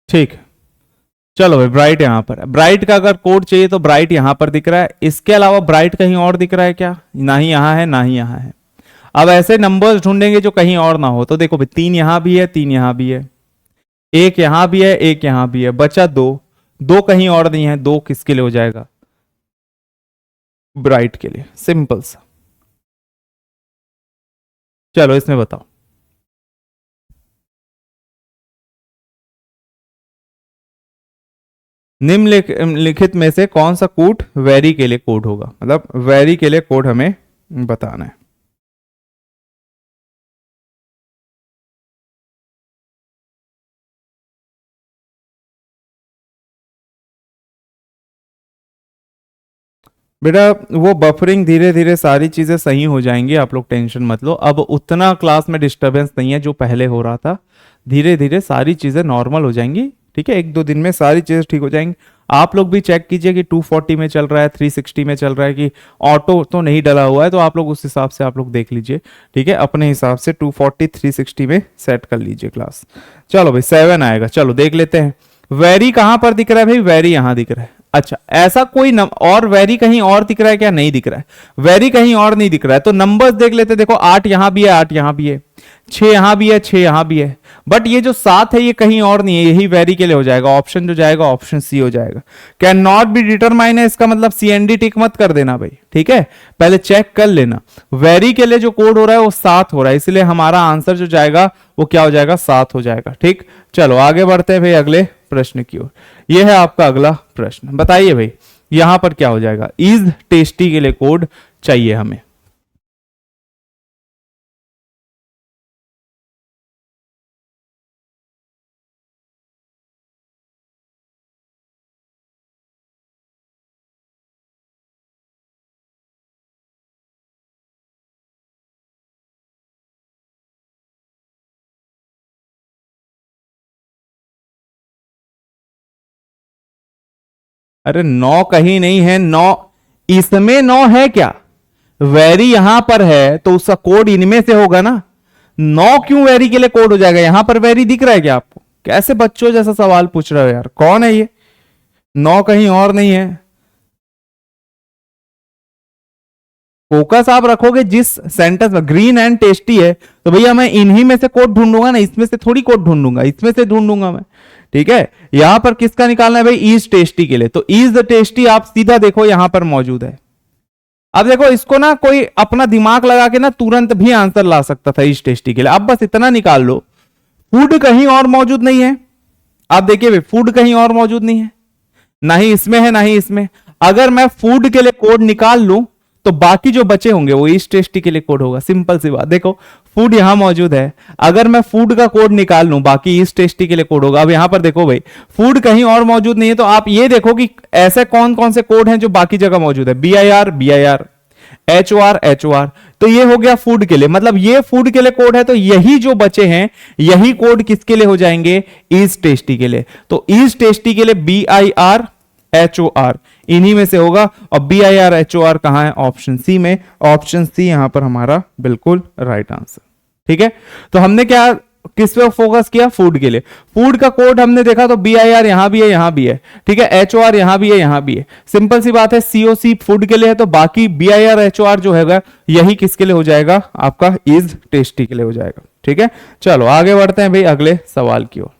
ठीक। चलो भाई ब्राइट यहां पर है, ब्राइट का अगर कोड चाहिए तो ब्राइट यहां पर दिख रहा है। इसके अलावा ब्राइट कहीं और दिख रहा है क्या? ना ही यहां है ना ही यहां है। अब ऐसे नंबर्स ढूंढेंगे जो कहीं और ना हो, तो देखो भाई 3 यहां भी है 3 यहां भी है, 1 यहां भी है 1 यहां भी है, बचा 2। 2 कहीं और नहीं है, 2 किसके लिए हो जाएगा? ब्राइट के लिए, सिंपल सा। चलो इसमें बताओ, निम्नलिखित में से कौन सा कोड वेरी के लिए कोड होगा? मतलब वेरी के लिए कोड हमें बताना है। बेटा वो बफरिंग धीरे धीरे सारी चीजें सही हो जाएंगी, आप लोग टेंशन मत लो। अब उतना क्लास में डिस्टरबेंस नहीं है जो पहले हो रहा था, धीरे धीरे सारी चीजें नॉर्मल हो जाएंगी। ठीक है, 1-2 दिन में सारी चीजें ठीक हो जाएंगी। आप लोग भी चेक कीजिए कि 240 में चल रहा है, 360 में चल रहा है, कि ऑटो तो नहीं डला हुआ है, तो आप लोग उस हिसाब से आप लोग देख लीजिए। ठीक है, अपने हिसाब से 240 360 में सेट कर लीजिए क्लास। चलो भाई 7 आएगा, चलो देख लेते हैं। वेरी कहां पर दिख रहा है भाई? वेरी यहां दिख रहा है। अच्छा, ऐसा कोई और वेरी कहीं और दिख रहा है क्या? नहीं दिख रहा है, वेरी कहीं और नहीं दिख रहा है। तो नंबर्स देख लेते, देखो 8 यहां भी है, 8 यहां भी है, 6 यहां भी है, 6 यहां भी है, बट ये जो 7 है ये कहीं और नहीं है, यही वेरी के लिए हो जाएगा। ऑप्शन जो जाएगा ऑप्शन सी हो जाएगा। कैन नॉट बी डिटरमाइन है, इसका मतलब CND टिक मत कर देना भाई, ठीक है, पहले चेक कर लेना। वेरी के लिए जो कोड हो रहा है वो 7 हो रहा है, इसलिए हमारा आंसर जो जाएगा वो क्या हो जाएगा? 7 हो जाएगा। ठीक, चलो आगे बढ़ते हैं भाई अगले प्रश्न की ओर। यह है आपका अगला प्रश्न, बताइए भाई यहां पर क्या हो जाएगा? इज टेस्टी के लिए कोड चाहिए हमें। अरे 9 कहीं नहीं है, 9 इसमें 9 है क्या? वेरी यहां पर है तो उसका कोड इनमें से होगा ना। 9 क्यों वेरी के लिए कोड हो जाएगा? यहां पर वेरी दिख रहा है क्या आपको? कैसे बच्चों जैसा सवाल पूछ रहे हो यार, कौन है ये? 9 कहीं और नहीं है। फोकस आप रखोगे जिस सेंटेंस में ग्रीन एंड टेस्टी है तो भैया मैं इन्हीं में से कोड ढूंढूंगा ना, इसमें से थोड़ी कोड ढूंढूंगा, इसमें से ढूंढूंगा मैं। ठीक है, यहां पर किसका निकालना है भाई? इज टेस्टी के लिए। तो इज द टेस्टी आप सीधा देखो यहां पर मौजूद है। अब देखो इसको ना कोई अपना दिमाग लगा के ना तुरंत भी आंसर ला सकता था इज टेस्टी के लिए। अब बस इतना निकाल लो, फूड कहीं और मौजूद नहीं है। आप देखिए भाई फूड कहीं और मौजूद नहीं है, ना ही इसमें है ना ही इसमें। अगर मैं फूड के लिए कोड निकाल लूं तो बाकी जो बचे होंगे वो इस टेस्टी के लिए कोड होगा। सिंपल सी बात, देखो फूड यहां मौजूद है, अगर मैं फूड का कोड निकाल लूं बाकी इस टेस्टी के लिए कोड होगा। अब यहां पर देखो भाई फूड कहीं और मौजूद नहीं है, तो आप ये देखो कि ऐसे कौन कौन से कोड हैं जो बाकी जगह मौजूद है। BIR BIR, HOR, तो ये हो गया फूड के लिए, मतलब ये फूड के लिए कोड है। तो यही जो बचे हैं यही कोड किसके लिए हो जाएंगे? इज टेस्टी के लिए। तो इज टेस्टी के लिए BIR HOR इन्हीं में से होगा। और BIR HOR कहां है? ऑप्शन सी में। ऑप्शन सी यहां पर हमारा बिल्कुल राइट आंसर। ठीक है, तो हमने क्या किस पे फोकस किया? फूड के लिए। फूड का कोड हमने देखा तो BIR यहां भी है, यहां भी है, ठीक है, HOR यहां भी है, यहां भी है। सिंपल सी बात है, COC फूड के लिए है तो बाकी BIR HOR जो हैगा यही किसके लिए हो जाएगा? आपका इज टेस्टी के लिए हो जाएगा। ठीक है, चलो आगे बढ़ते हैं भाई अगले सवाल की ओर।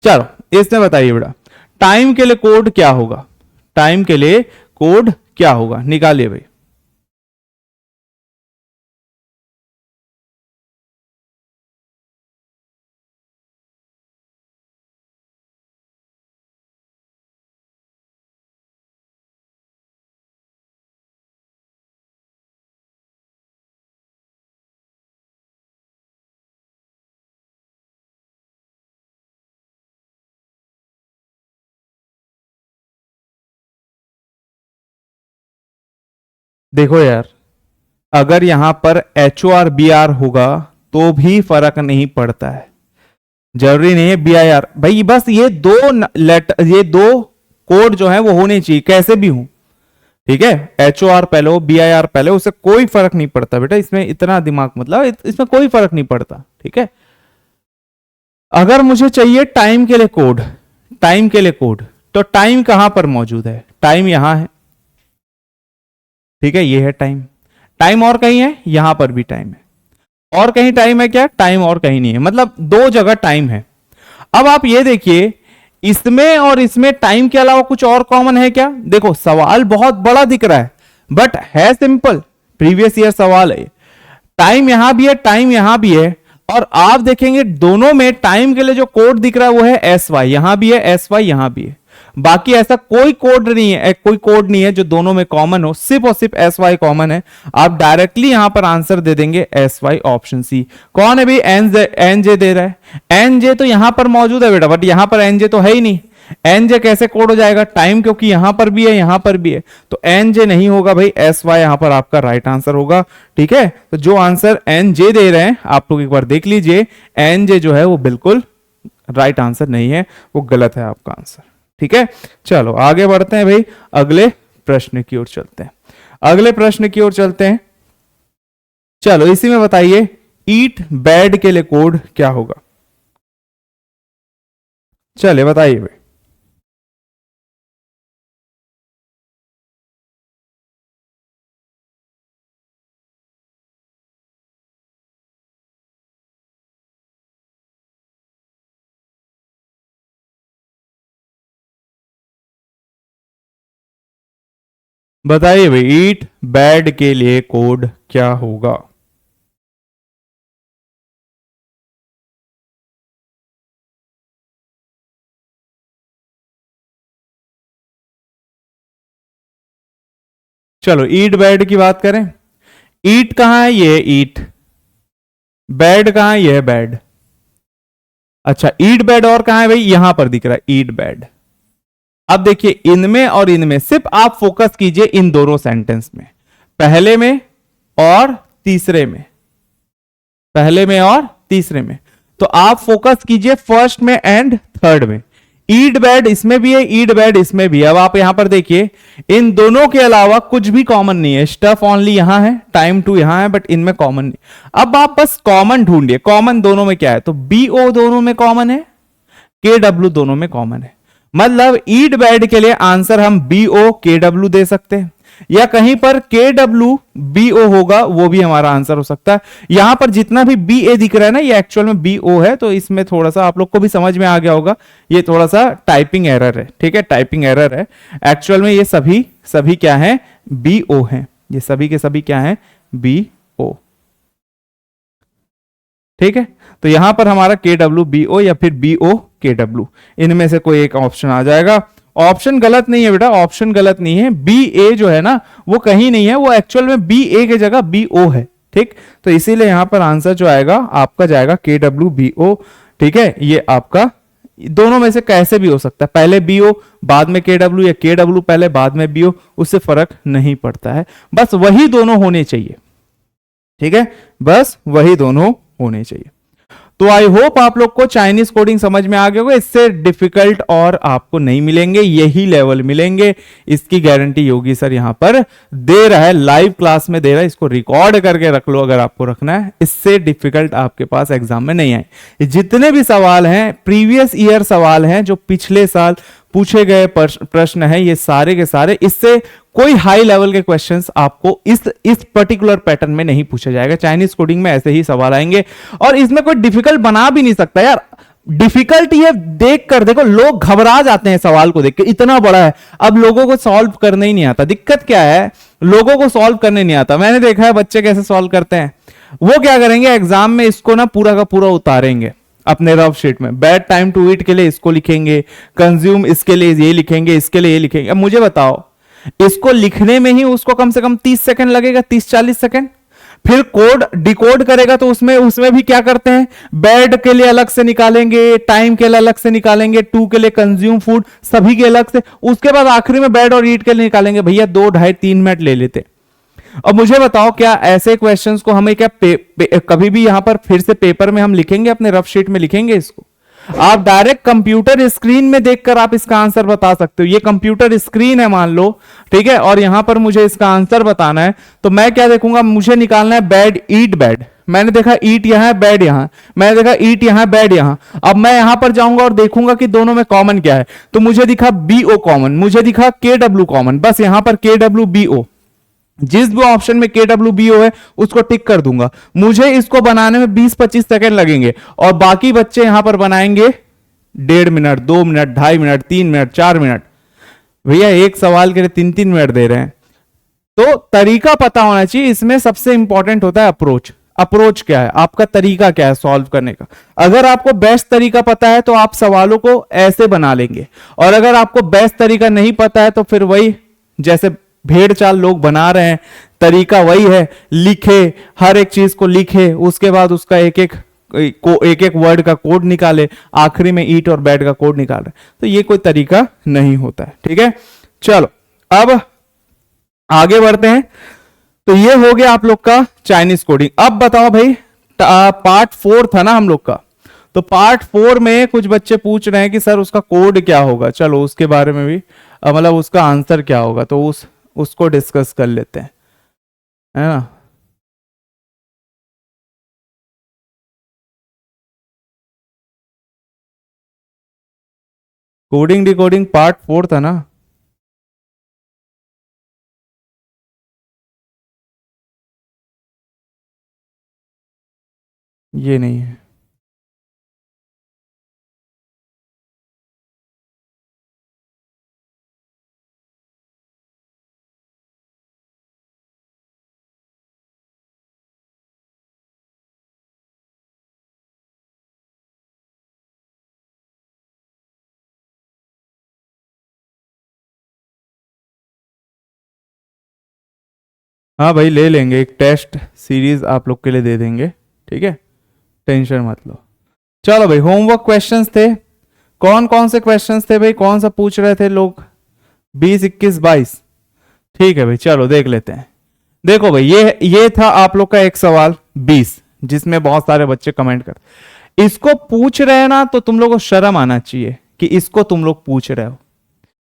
चलो इसमें बताइए बेटा टाइम के लिए कोड क्या होगा? टाइम के लिए कोड क्या होगा? निकालिए भाई। देखो यार, अगर यहां पर HOR BR होगा तो भी फर्क नहीं पड़ता है, जरूरी नहीं है BIR भाई, बस ये दो लेटर, ये दो कोड जो है वो होने चाहिए कैसे भी हो। ठीक है, HOR पहले हो BIR पहले, उससे कोई फर्क नहीं पड़ता बेटा, इसमें इतना दिमाग मतलब इसमें कोई फर्क नहीं पड़ता। ठीक है, अगर मुझे चाहिए टाइम के लिए कोड, टाइम के लिए कोड, तो टाइम कहां पर मौजूद है? टाइम यहां है, ठीक है, ये है टाइम। टाइम और कहीं है? यहां पर भी टाइम है। और कहीं टाइम है क्या? टाइम और कहीं नहीं है, मतलब दो जगह टाइम है। अब आप ये देखिए इसमें और इसमें टाइम के अलावा कुछ और कॉमन है क्या? देखो सवाल बहुत बड़ा दिख रहा है बट है सिंपल, प्रीवियस ईयर सवाल है। टाइम यहां भी है, टाइम यहां भी है, और आप देखेंगे दोनों में टाइम के लिए जो कोड दिख रहा है वो है SY, यहां भी है SY, यहां भी है। बाकी ऐसा कोई कोड नहीं है, कोई कोड नहीं है जो दोनों में कॉमन हो, सिर्फ और सिर्फ SY कॉमन है। आप डायरेक्टली यहां पर आंसर दे देंगे SY, ऑप्शन सी। कौन है भाई? NJ दे रहा है। NJ तो यहां पर मौजूद है बेटा, बट यहां पर NJ तो है ही नहीं। NJ कैसे कोड हो जाएगा? टाइम क्योंकि यहां पर भी है यहां पर भी है, तो NJ नहीं होगा भाई, SY यहां पर आपका राइट आंसर होगा। ठीक है, तो जो आंसर NJ दे रहे हैं आप लोग एक बार देख लीजिए, NJ जो है वो बिल्कुल राइट आंसर नहीं है, वो गलत है आपका आंसर। ठीक है, चलो आगे बढ़ते हैं भाई, अगले प्रश्न की ओर चलते हैं। अगले प्रश्न की ओर चलते हैं। चलो इसी में बताइए ईट बैड के लिए कोड क्या होगा? चले बताइए भाई। बताइए भाई, ईट बैड के लिए कोड क्या होगा? चलो ईट बैड की बात करें। ईट कहां है? ये ईट। बैड कहां है? ये बैड। अच्छा, ईट बैड और कहां है भाई? यहां पर दिख रहा है ईट बैड। अब देखिए, इनमें और इनमें सिर्फ आप फोकस कीजिए इन दोनों सेंटेंस में, पहले में और तीसरे में, पहले में और तीसरे में। तो आप फोकस कीजिए फर्स्ट में एंड थर्ड में। ईड बैड इसमें भी है, ईड बैड इसमें भी है। अब आप यहां पर देखिए, इन दोनों के अलावा कुछ भी कॉमन नहीं है। स्टफ ओनली यहां है, टाइम टू यहां है, बट इनमें कॉमन नहीं। अब आप बस कॉमन ढूंढिए, कॉमन दोनों में क्या है? तो बीओ दोनों में कॉमन है, के डब्ल्यू दोनों में कॉमन है। मतलब ईड बैड के लिए आंसर हम बीओ के डब्ल्यू दे सकते हैं, या कहीं पर के डब्ल्यू बी ओ होगा, वो भी हमारा आंसर हो सकता है। यहां पर जितना भी बी ए दिख रहा है ना, ये एक्चुअल में बी ओ है। तो इसमें थोड़ा सा आप लोग को भी समझ में आ गया होगा, ये थोड़ा सा टाइपिंग एरर है। ठीक है, टाइपिंग एरर है। एक्चुअल में ये सभी सभी क्या है? बी ओ है। ये सभी के सभी क्या है? B O. ठीक है, तो यहां पर हमारा के डब्ल्यू बी ओ या फिर बी ओ के डब्ल्यू, इनमें से कोई एक ऑप्शन आ जाएगा। ऑप्शन गलत नहीं है बेटा, ऑप्शन गलत नहीं है। बी ए जो है ना, वो कहीं नहीं है, वो एक्चुअल में बी ए की जगह बी ओ है। ठीक, तो इसीलिए यहां पर आंसर जो आएगा आपका जाएगा के डब्ल्यू बी ओ। ठीक है, ये आपका दोनों में से कैसे भी हो सकता है, पहले बी ओ बाद में के डब्ल्यू, या के डब्ल्यू पहले बाद में बी ओ, उससे फर्क नहीं पड़ता है। बस वही दोनों होने चाहिए। ठीक है, बस वही दोनों होने चाहिए। तो आई होप आप लोग को चाइनीज कोडिंग समझ में आ गया होगा। इससे डिफिकल्ट और आपको नहीं मिलेंगे, यही लेवल मिलेंगे, इसकी गारंटी योगी सर यहां पर दे रहा है, लाइव क्लास में दे रहा है। इसको रिकॉर्ड करके रख लो अगर आपको रखना है, इससे डिफिकल्ट आपके पास एग्जाम में नहीं आए। जितने भी सवाल हैं प्रीवियस ईयर सवाल हैं, जो पिछले साल पूछे गए प्रश्न है, ये सारे के सारे, इससे कोई हाई लेवल के क्वेश्चंस आपको इस पर्टिकुलर पैटर्न में नहीं पूछा जाएगा। चाइनीज कोडिंग में ऐसे ही सवाल आएंगे, और इसमें कोई डिफिकल्ट बना भी नहीं सकता यार। डिफिकल्ट ये देख कर देखो, लोग घबरा जाते हैं सवाल को देख के, इतना बड़ा है, अब लोगों को सॉल्व करने ही नहीं आता। दिक्कत क्या है? लोगों को सॉल्व करने नहीं आता। मैंने देखा है बच्चे कैसे सॉल्व करते हैं। वो क्या करेंगे, एग्जाम में इसको ना पूरा का पूरा उतारेंगे अपने रफ शीट में। बैड टाइम टू ईट के लिए इसको लिखेंगे, कंज्यूम इसके लिए ये लिखेंगे, इसके लिए ये लिखेंगे। अब मुझे बताओ, इसको लिखने में ही उसको कम से कम 30 सेकंड लगेगा, 30-40 सेकंड। फिर कोड डिकोड करेगा तो उसमें उसमें भी क्या करते हैं, बैड के लिए अलग से निकालेंगे, टाइम के लिए अलग से निकालेंगे, टू के लिए कंज्यूम फूड, सभी के अलग से, उसके बाद आखिरी में बैड और ईट के लिए निकालेंगे। भैया 2 ढाई 3 मिनट ले लेते। अब मुझे बताओ, क्या ऐसे क्वेश्चंस को हमें क्या कभी भी यहां पर फिर से पेपर में हम लिखेंगे, अपने रफ शीट में लिखेंगे इसको? आप डायरेक्ट कंप्यूटर स्क्रीन में देखकर आप इसका आंसर बता सकते हो। ये कंप्यूटर स्क्रीन है मान लो, ठीक है, और यहां पर मुझे इसका आंसर बताना है, तो मैं क्या देखूंगा? मुझे निकालना है बैड ईट बैड। मैंने देखा ईट यहां है, बैड यहां, मैंने देखा ईट यहां है, बैड यहां। अब मैं यहां पर जाऊंगा और देखूंगा कि दोनों में कॉमन क्या है। तो मुझे दिखा बी ओ कॉमन, मुझे दिखा के डब्ल्यू कॉमन, बस यहां पर के डब्ल्यू बी ओ, जिस भी ऑप्शन में के डब्ल्यू बी ओ है उसको टिक कर दूंगा। मुझे इसको बनाने में 20-25 सेकंड लगेंगे, और बाकी बच्चे यहां पर बनाएंगे 1.5 minute, 2 minute, 2.5 minute, 3 minute, 4 minute. भैया एक सवाल के लिए 3-3 मिनट दे रहे हैं। तो तरीका पता होना चाहिए। इसमें सबसे इंपॉर्टेंट होता है अप्रोच। अप्रोच क्या है आपका, तरीका क्या है सॉल्व करने का। अगर आपको बेस्ट तरीका पता है तो आप सवालों को ऐसे बना लेंगे, और अगर आपको बेस्ट तरीका नहीं पता है तो फिर वही जैसे भेड़ चाल लोग बना रहे हैं, तरीका वही है, लिखे, हर एक चीज को लिखे, उसके बाद उसका एक एक वर्ड का कोड निकाले, आखिरी में ईट और बैड का कोड निकाले। तो ये कोई तरीका नहीं होता है। ठीक है, चलो अब आगे बढ़ते हैं। तो ये हो गया आप लोग का चाइनीज कोडिंग। अब बताओ भाई, पार्ट 4 था ना हम लोग का, तो पार्ट 4 में कुछ बच्चे पूछ रहे हैं कि सर उसका कोड क्या होगा। चलो उसके बारे में भी मतलब उसका आंसर क्या होगा, तो उसको डिस्कस कर लेते हैं, है ना। कोडिंग डिकोडिंग पार्ट 4 था ना। ये नहीं है। हाँ भाई ले लेंगे, एक टेस्ट सीरीज आप लोग के लिए दे देंगे, ठीक है, टेंशन मत लो। चलो भाई होमवर्क क्वेश्चंस थे, कौन कौन से क्वेश्चंस थे भाई, कौन सा पूछ रहे थे लोग, 20, 21, 22, ठीक है भाई चलो देख लेते हैं। देखो भाई ये था आप लोग का एक सवाल 20, जिसमें बहुत सारे बच्चे कमेंट कर, इसको पूछ रहे हैं ना तो तुम लोग को शर्म आना चाहिए कि इसको तुम लोग पूछ रहे हो,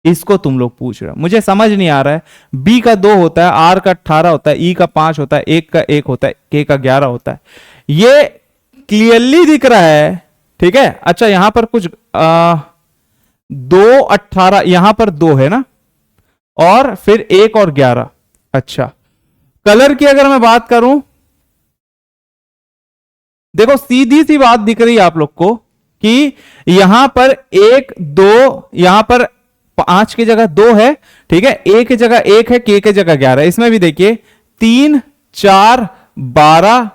इसको तुम लोग पूछ रहे हो, मुझे समझ नहीं आ रहा है। बी का 2 होता है, आर का 18 होता है, ई का 5 होता है, एक का 1 होता है, के का 11 होता है, ये क्लियरली दिख रहा है, ठीक है। अच्छा यहां पर कुछ 2, 18, यहां पर 2 है ना, और फिर 1 और 11। अच्छा कलर की अगर मैं बात करूं, देखो सीधी सी बात दिख रही है आप लोग को कि यहां पर 1, 2, यहां पर 5 की जगह 2 है, ठीक है, ए की जगह 1 है, के जगह 11, इसमें भी देखिए 3, 4, 12,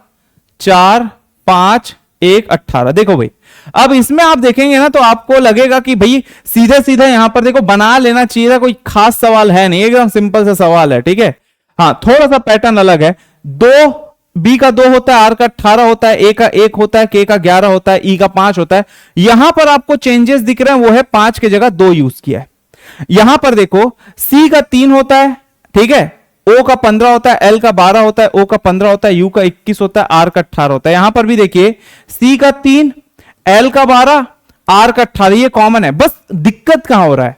4, 5, 1, 18। देखो भाई अब इसमें आप देखेंगे ना तो आपको लगेगा कि भाई सीधे सीधे यहां पर देखो बना लेना चाहिए था, कोई खास सवाल है नहीं, एकदम सिंपल सा सवाल है, ठीक है। हाँ थोड़ा सा पैटर्न अलग है, 2, बी का 2 होता है, आर का 18 होता है, ए का 1 होता है, के का 11 होता है, ई का 5 होता है। यहां पर आपको चेंजेस दिख रहे हैं, वो है 5 की जगह 2 यूज किया है। यहां पर देखो सी का 3 होता है, ठीक है, ओ का 15 होता है, एल का 12 होता है, ओ का 15 होता है, यू का 21 होता है, आर का 18 होता है। यहां पर भी देखिए सी का 3, एल का 12, आर का 18, ये कॉमन है। बस दिक्कत कहां हो रहा है,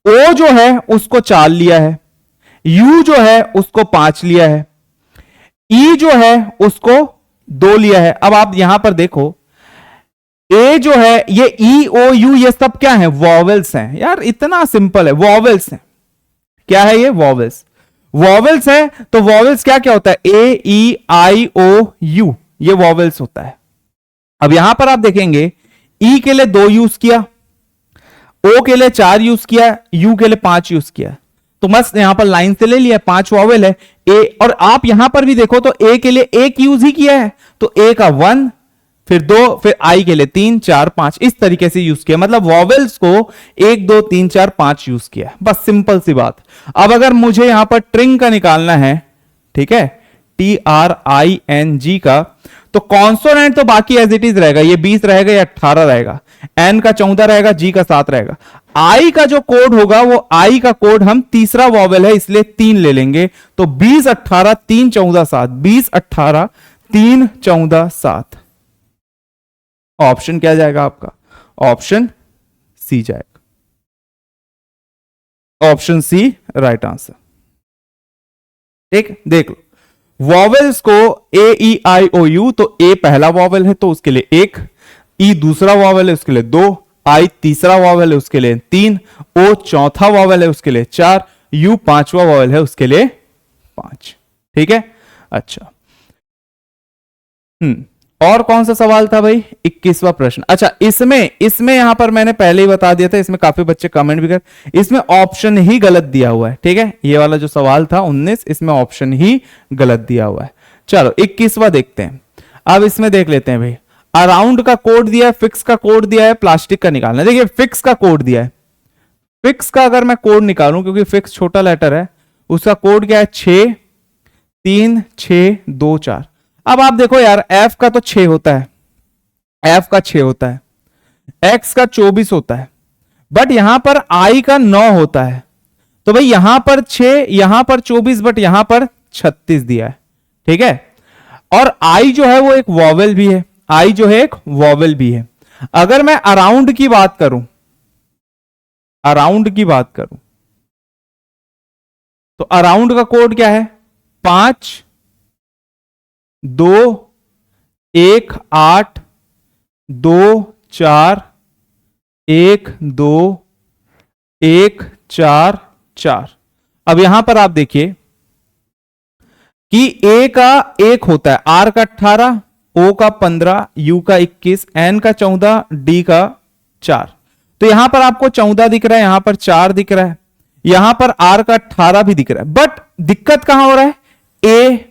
ओ जो है उसको 4 लिया है, यू जो है उसको 5 लिया है, ई जो है उसको 2 लिया है। अब आप यहां पर देखो ए जो है ये ई ओ यू ये सब क्या है, वॉवेल्स हैं यार, इतना सिंपल है, वॉवेल्स हैं। क्या है ये, वॉवेल्स, वॉवेल्स है तो वॉवेल्स क्या क्या होता है, ए ई आई ओ यू, ये वॉवेल्स होता है। अब यहां पर आप देखेंगे ई के लिए 2 यूज किया, ओ के लिए 4 यूज किया, यू के लिए 5 यूज किया, तो मस्त यहां पर लाइन से ले लिया, 5 वॉवेल है ए। और आप यहां पर भी देखो तो ए के लिए 1 यूज ही किया है, तो ए का 1, फिर 2, फिर आई के लिए 3, 4, 5, इस तरीके से यूज किया, मतलब वॉवेल्स को 1, 2, 3, 4, 5 यूज किया, बस सिंपल सी बात। अब अगर मुझे यहां पर ट्रिंग का निकालना है, ठीक है, TRING का, तो कॉन्सोनेंट तो बाकी एज इट इज रहेगा, ये 20 रहेगा या 18 रहेगा, एन का 14 रहेगा, जी का 7 रहेगा। आई का जो कोड होगा वो आई का कोड हम तीसरा वॉवेल है इसलिए 3 ले लेंगे, तो 20, 18, 3, 14, 7, 20, 18, 3, 14, 7। ऑप्शन क्या जाएगा आपका, ऑप्शन सी जाएगा, ऑप्शन सी राइट आंसर। ठीक, देख लो वॉवेल्स को ए ई आई ओ यू, तो ए पहला वॉवेल है तो उसके लिए 1, ई दूसरा वॉवेल है उसके लिए 2, आई तीसरा वॉवेल है उसके लिए 3, ओ चौथा वॉवेल है उसके लिए 4, यू पांचवा वॉवेल है उसके लिए 5। ठीक है, अच्छा और कौन सा सवाल था भाई, 21वां प्रश्न। अच्छा इसमें यहां पर मैंने पहले ही बता दिया था, इसमें काफी बच्चे कमेंट भी कर, इसमें ऑप्शन ही गलत दिया हुआ है, ठीक है, ये वाला जो सवाल था 19, इसमें ऑप्शन ही गलत दिया हुआ है। चलो 21वां देखते हैं। अब इसमें देख लेते हैं भाई, अराउंड का कोड दिया है, फिक्स का कोड दिया है, प्लास्टिक का निकालना है। देखिए फिक्स का कोड दिया है, फिक्स का अगर मैं कोड निकालूं, क्योंकि फिक्स छोटा लेटर है, उसका कोड क्या है 6, 3, 6, 2, 4। अब आप देखो यार एफ का तो 6 होता है, एफ का 6 होता है, एक्स का 24 होता है, बट यहां पर आई का 9 होता है, तो भाई यहां पर 6, यहां पर 24, बट यहां पर 36 दिया है। ठीक है, और आई जो है वो एक वॉवेल भी है, आई जो है एक वॉवेल भी है। अगर मैं अराउंड की बात करूं, अराउंड की बात करूं तो अराउंड का कोड क्या है 5, 2, 1, 8, 2, 4, 1, 2, 1, 4, 4। अब यहां पर आप देखिए कि ए का 1 होता है, आर का 18, ओ का 15, यू का 21, एन का 14, डी का 4। तो यहां पर आपको 14 दिख रहा है, यहां पर 4 दिख रहा है, यहां पर आर का 18 भी दिख रहा है, बट दिक्कत कहां हो रहा है, ए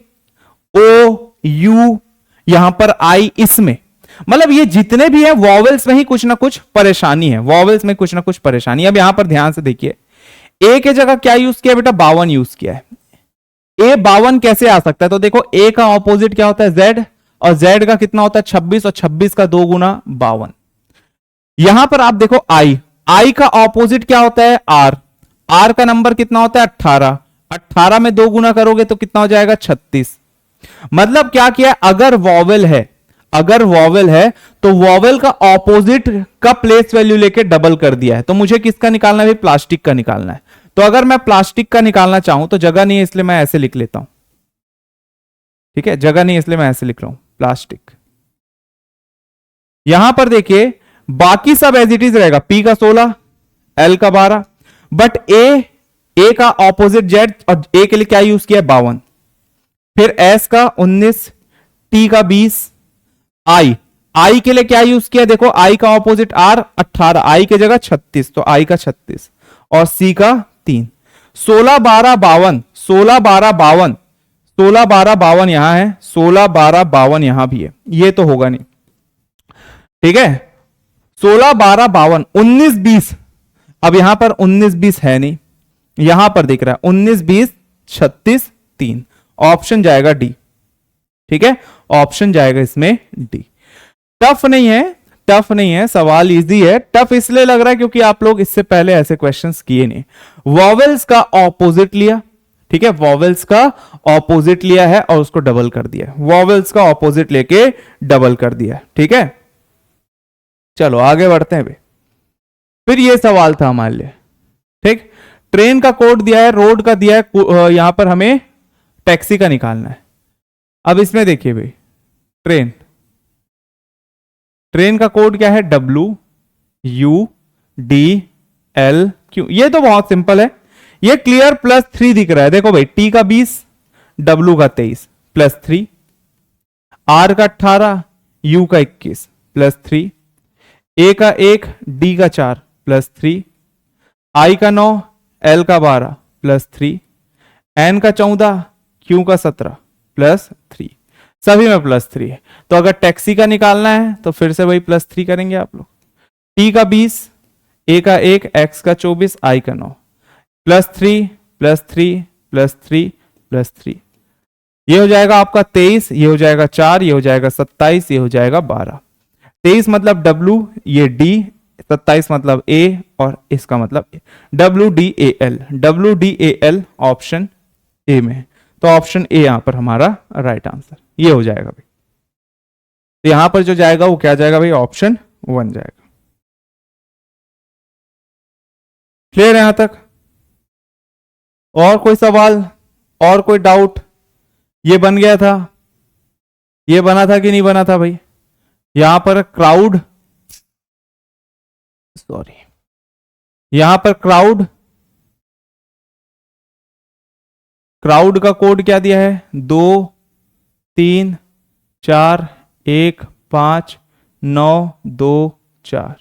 ओ यू यहां पर आई, इसमें मतलब ये जितने भी है वॉवेल्स में ही कुछ ना कुछ परेशानी है, वॉवेल्स में कुछ ना कुछ परेशानी। अब यहां पर ध्यान से देखिए, ए के जगह क्या यूज किया बेटा 52 यूज किया है, ए 52 कैसे आ सकता है? तो देखो ए का ऑपोजिट क्या होता है? जेड, और जेड का कितना होता है? 26, और 26 का 2 गुना 52। यहां पर आप देखो आई, आई का ऑपोजिट क्या होता है? आर, आर का नंबर कितना होता है? 18, 18 में 2 गुना करोगे तो कितना हो जाएगा? 36। मतलब क्या किया? अगर वॉवेल है, अगर वॉवेल है तो वॉवेल का ऑपोजिट का प्लेस वैल्यू लेके डबल कर दिया है। तो मुझे किसका निकालना है? प्लास्टिक का निकालना है। तो अगर मैं प्लास्टिक का निकालना चाहूं तो जगह नहीं है, इसलिए मैं ऐसे लिख लेता हूं। ठीक है, जगह नहीं है इसलिए मैं ऐसे लिख रहा हूं, प्लास्टिक। यहां पर देखिए बाकी सब एज इट इज रहेगा, पी का 16, एल का 12, बट ए का ऑपोजिट जेड, और ए के लिए क्या यूज किया? 52। फिर एस का 19, टी का 20, आई, आई के लिए क्या यूज किया? देखो आई का ऑपोजिट आर 18, आई की जगह 36, तो आई का 36, और सी का 3। 16 12 52, 16 12 52, 16 12 52 यहां है, 16 12 52 यहां भी है, ये तो होगा नहीं। ठीक है, 16 12 52, 19 20, अब यहां पर 19 20 है नहीं, यहां पर दिख रहा है 19 20 36 3, ऑप्शन जाएगा डी। ठीक है, ऑप्शन जाएगा इसमें डी। टफ नहीं है, टफ नहीं है, सवाल इजी है। टफ इसलिए लग रहा है क्योंकि आप लोग इससे पहले ऐसे क्वेश्चंस किए नहीं। वॉवेल्स का ऑपोजिट लिया, ठीक है, वॉवेल्स का ऑपोजिट लिया है और उसको डबल कर दिया, वॉवेल्स का ऑपोजिट लेके डबल कर दिया। ठीक है, चलो आगे बढ़ते हैं। फिर ये सवाल था हमारे लिए। ठीक, ट्रेन का कोड दिया है, रोड का दिया है, यहां पर हमें टैक्सी का निकालना है। अब इसमें देखिए भाई, ट्रेन, ट्रेन का कोड क्या है? W U D L Q। ये तो बहुत सिंपल है, ये क्लियर +3 दिख रहा है। देखो भाई, T का 20, W का 23 +3, R का 18, U का 21 +3, A का 1, D का 4 +3, I का 9, L का 12 +3, N का 14, Q का 17 +3, सभी में +3 है। तो अगर टैक्सी का निकालना है तो फिर से वही +3 करेंगे आप लोग। T का 20, A का 1, X का 24, I का 9 +3 +3 +3 +3, ये हो जाएगा आपका 23, ये हो जाएगा 4, ये हो जाएगा 27, ये हो जाएगा 12। 23 मतलब W, ये D, 27 मतलब A, और इसका मतलब WDAL, WDAL ऑप्शन ए में। तो ऑप्शन ए यहां पर हमारा राइट आंसर ये हो जाएगा भाई। तो यहां पर जो जाएगा वो क्या जाएगा भाई? ऑप्शन 1 जाएगा। क्लियर है यहां तक? और कोई सवाल, और कोई डाउट? ये बन गया था, ये बना था कि नहीं बना था भाई? यहां पर क्राउड, सॉरी, यहां पर क्राउड, क्राउड का कोड क्या दिया है? 2 3 4 1 5 9 2 4।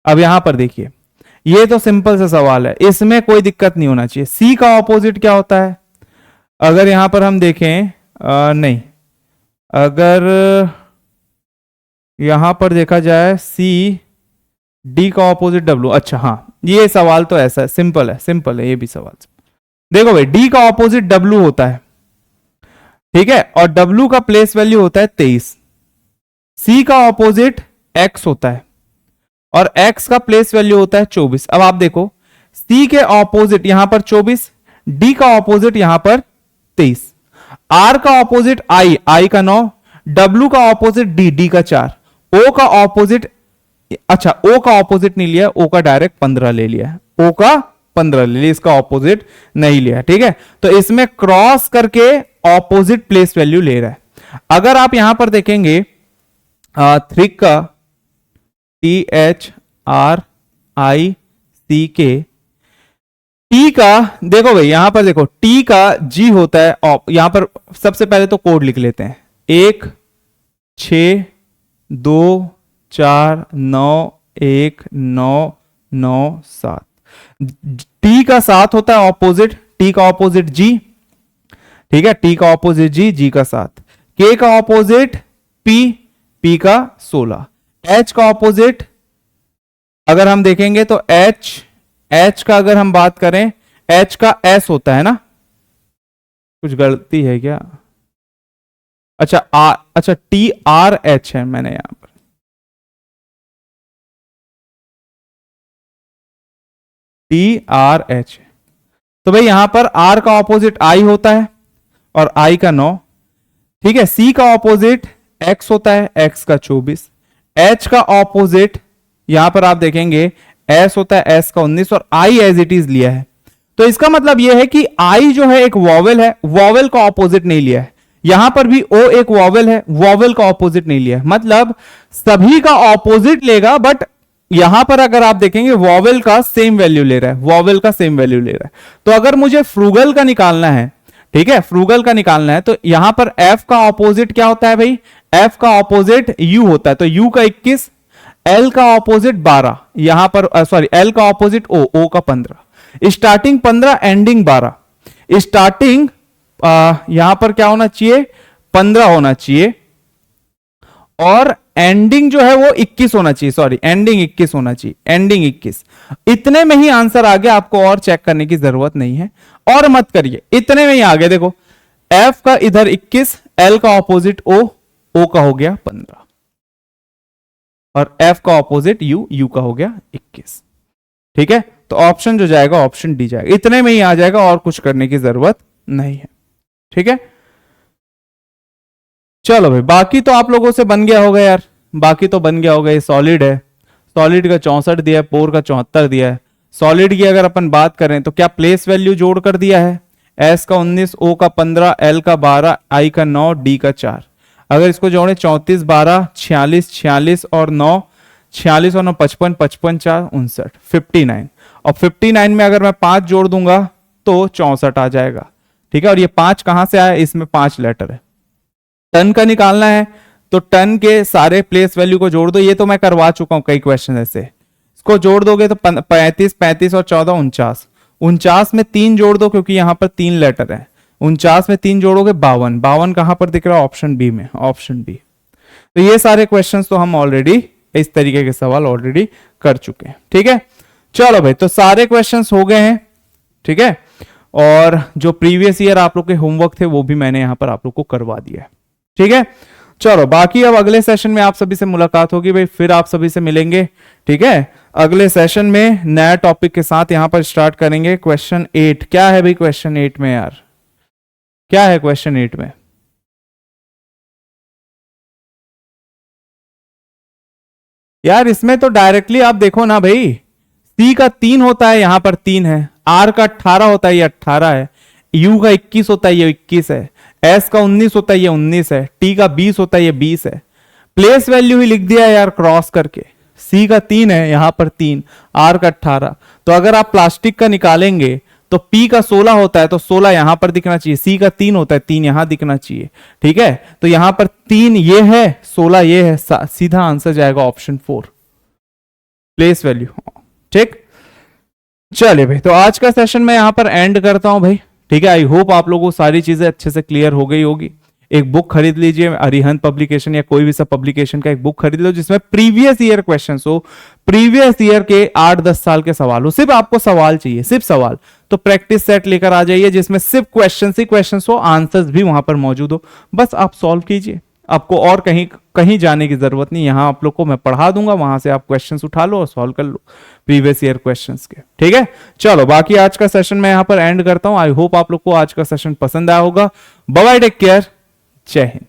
अब यहां पर देखिए, ये तो सिंपल सा सवाल है, इसमें कोई दिक्कत नहीं होना चाहिए। सी का ऑपोजिट क्या होता है? अगर यहां पर हम देखें, नहीं, अगर यहां पर देखा जाए सी, डी का ऑपोजिट डब्ल्यू। अच्छा हाँ, ये सवाल तो ऐसा है, सिंपल है, सिंपल है ये भी सवाल। देखो भाई, डी का ऑपोजिट डब्ल्यू होता है, ठीक है, और डब्ल्यू का प्लेस वैल्यू होता है 23। सी का ऑपोजिट एक्स होता है और एक्स का प्लेस वैल्यू होता है 24। अब आप देखो, सी के ऑपोजिट यहां पर 24, डी का ऑपोजिट यहां पर 23, आर का ऑपोजिट आई, आई का 9, डब्ल्यू का ऑपोजिट डी, डी का 4, ओ का ऑपोजिट, अच्छा ओ का ऑपोजिट नहीं लिया, ओ का डायरेक्ट 15 ले लिया, ओ का 15 ले लिया, इसका ऑपोजिट नहीं लिया। ठीक है, तो इसमें क्रॉस करके ऑपोजिट प्लेस वैल्यू ले रहा है। अगर आप यहां पर देखेंगे, थ्रिक का THRICK, टी का देखो भाई, यहां पर देखो टी का जी होता है, यहां पर सबसे पहले तो कोड लिख लेते हैं, 1 6 2 4 9 1 9 9 7। टी का 7 होता है ऑपोजिट, टी का ऑपोजिट जी, ठीक है, टी का ऑपोजिट जी, जी का 7, के का ऑपोजिट पी, पी का 16, एच का ऑपोजिट अगर हम देखेंगे तो एच, एच का अगर हम बात करें, एच का एस होता है ना, कुछ गलती है क्या? अच्छा अच्छा TRH है मैंने यहां पर, TRH। तो भाई यहां पर R का ऑपोजिट I होता है और I का 9, ठीक है। C का ऑपोजिट X होता है, X का 24। H का ऑपोजिट यहां पर आप देखेंगे S होता है, S का 19, और I एज इट इज लिया है। तो इसका मतलब यह है कि I जो है एक वॉवेल है, वॉवेल का ऑपोजिट नहीं लिया है। यहां पर भी O एक वॉवेल है, वॉवेल का ऑपोजिट नहीं लिया है। मतलब सभी का ऑपोजिट लेगा, बट यहां पर अगर आप देखेंगे वॉवेल का सेम वैल्यू ले रहा है, वॉवेल का सेम वैल्यू ले रहा है। तो अगर मुझे फ्रूगल का निकालना है, ठीक है, फ्रूगल का निकालना है, तो यहां पर F का ऑपोजिट क्या होता है भाई? F का ऑपोजिट U होता है, तो U का 21, L का ऑपोजिट 12, यहां पर सॉरी L का ऑपोजिट O का 15, स्टार्टिंग 15 एंडिंग 12। स्टार्टिंग यहां पर क्या होना चाहिए? 15 होना चाहिए, और एंडिंग जो है वो 21 होना चाहिए, सॉरी एंडिंग 21 होना चाहिए, एंडिंग 21। इतने में ही आंसर आ गया, आपको और चेक करने की जरूरत नहीं है, और मत करिए, इतने में ही आ गया। देखो F का इधर 21, L का ऑपोजिट O का हो गया 15, और F का ऑपोजिट U का हो गया 21, ठीक है। तो ऑप्शन जो जाएगा ऑप्शन डी जाएगा, इतने में ही आ जाएगा, और कुछ करने की जरूरत नहीं है, ठीक है। चलो भाई, बाकी तो आप लोगों से बन गया होगा यार, बाकी तो बन गया होगा। ये सॉलिड है, सॉलिड का 64 दिया है, पोर का 74 दिया है। सॉलिड की अगर अपन बात करें तो क्या प्लेस वैल्यू जोड़ कर दिया है? S का 19, O का 15, L का 12, I का 9, D का 4। अगर इसको जोड़े 34 12 46 46 और 9, 46 और 9 55, 55 4 59, 59। और 59 में अगर मैं 5 जोड़ दूंगा तो 64 आ जाएगा, ठीक है। और ये 5 कहां से आया? इसमें 5 लेटर है। टन का निकालना है तो टन के सारे प्लेस वैल्यू को जोड़ दो, ये तो मैं करवा चुका हूं कई क्वेश्चन ऐसे। इसको जोड़ दोगे तो 35 35 और 14 49, 49 में 3 जोड़ दो क्योंकि यहां पर 3 लेटर है, 49 में 3 जोड़ोगे 52, 52 कहां पर दिख रहा है? ऑप्शन बी में, ऑप्शन बी। तो ये सारे क्वेश्चंस तो हम ऑलरेडी इस तरीके के सवाल ऑलरेडी कर चुके हैं, ठीक है। चलो भाई, तो सारे क्वेश्चंस हो गए हैं, ठीक है। और जो प्रीवियस ईयर आप लोग के होमवर्क थे वो भी मैंने यहां पर आप लोग को करवा दिया है, ठीक है। चलो बाकी अब अगले सेशन में आप सभी से मुलाकात होगी भाई, फिर आप सभी से मिलेंगे, ठीक है। अगले सेशन में नया टॉपिक के साथ यहां पर स्टार्ट करेंगे। क्वेश्चन 8 क्या है भाई? क्वेश्चन 8 में यार क्या है? क्वेश्चन 8 में यार, इसमें तो डायरेक्टली आप देखो ना भाई, C का 3 होता है, यहां पर 3 है। R का 18 होता है, ये 18 है। U का 21 होता है, ये 21 है। S का 19 होता है, ये 19 है। T का 20 होता है, ये 20 है। प्लेस वैल्यू ही लिख दिया यार क्रॉस करके। C का 3 है, यहां पर 3, R का 18। तो अगर आप प्लास्टिक का निकालेंगे तो P का 16 होता है, तो 16 यहां पर दिखना चाहिए। C का 3 होता है, 3 यहां दिखना चाहिए, ठीक है। तो यहां पर 3 ये है, 16 ये है, सीधा आंसर जाएगा ऑप्शन 4, प्लेस वैल्यू, ठीक। चलिए भाई, तो आज का सेशन मैं यहां पर एंड करता हूं भाई, ठीक है। आई होप आप लोगों को सारी चीजें अच्छे से क्लियर हो गई होगी। एक बुक खरीद लीजिए, अरिहंत पब्लिकेशन या कोई भी सब पब्लिकेशन का एक बुक खरीद लो जिसमें प्रीवियस ईयर क्वेश्चंस हो, प्रीवियस ईयर के 8-10 साल के सवाल हो। सिर्फ आपको सवाल चाहिए, सिर्फ सवाल। तो प्रैक्टिस सेट लेकर आ जाइए जिसमें सिर्फ क्वेश्चन ही क्वेश्चन हो, आंसर्स भी वहां पर मौजूद हो, बस आप सॉल्व कीजिए। आपको और कहीं कहीं जाने की जरूरत नहीं, यहां आप लोग को मैं पढ़ा दूंगा, वहां से आप क्वेश्चंस उठा लो और सॉल्व कर लो प्रीवियस ईयर क्वेश्चंस के, ठीक है। चलो बाकी आज का सेशन मैं यहां पर एंड करता हूं। आई होप आप लोग को आज का सेशन पसंद आया होगा। बाय बाय, टेक केयर, जय हिंद।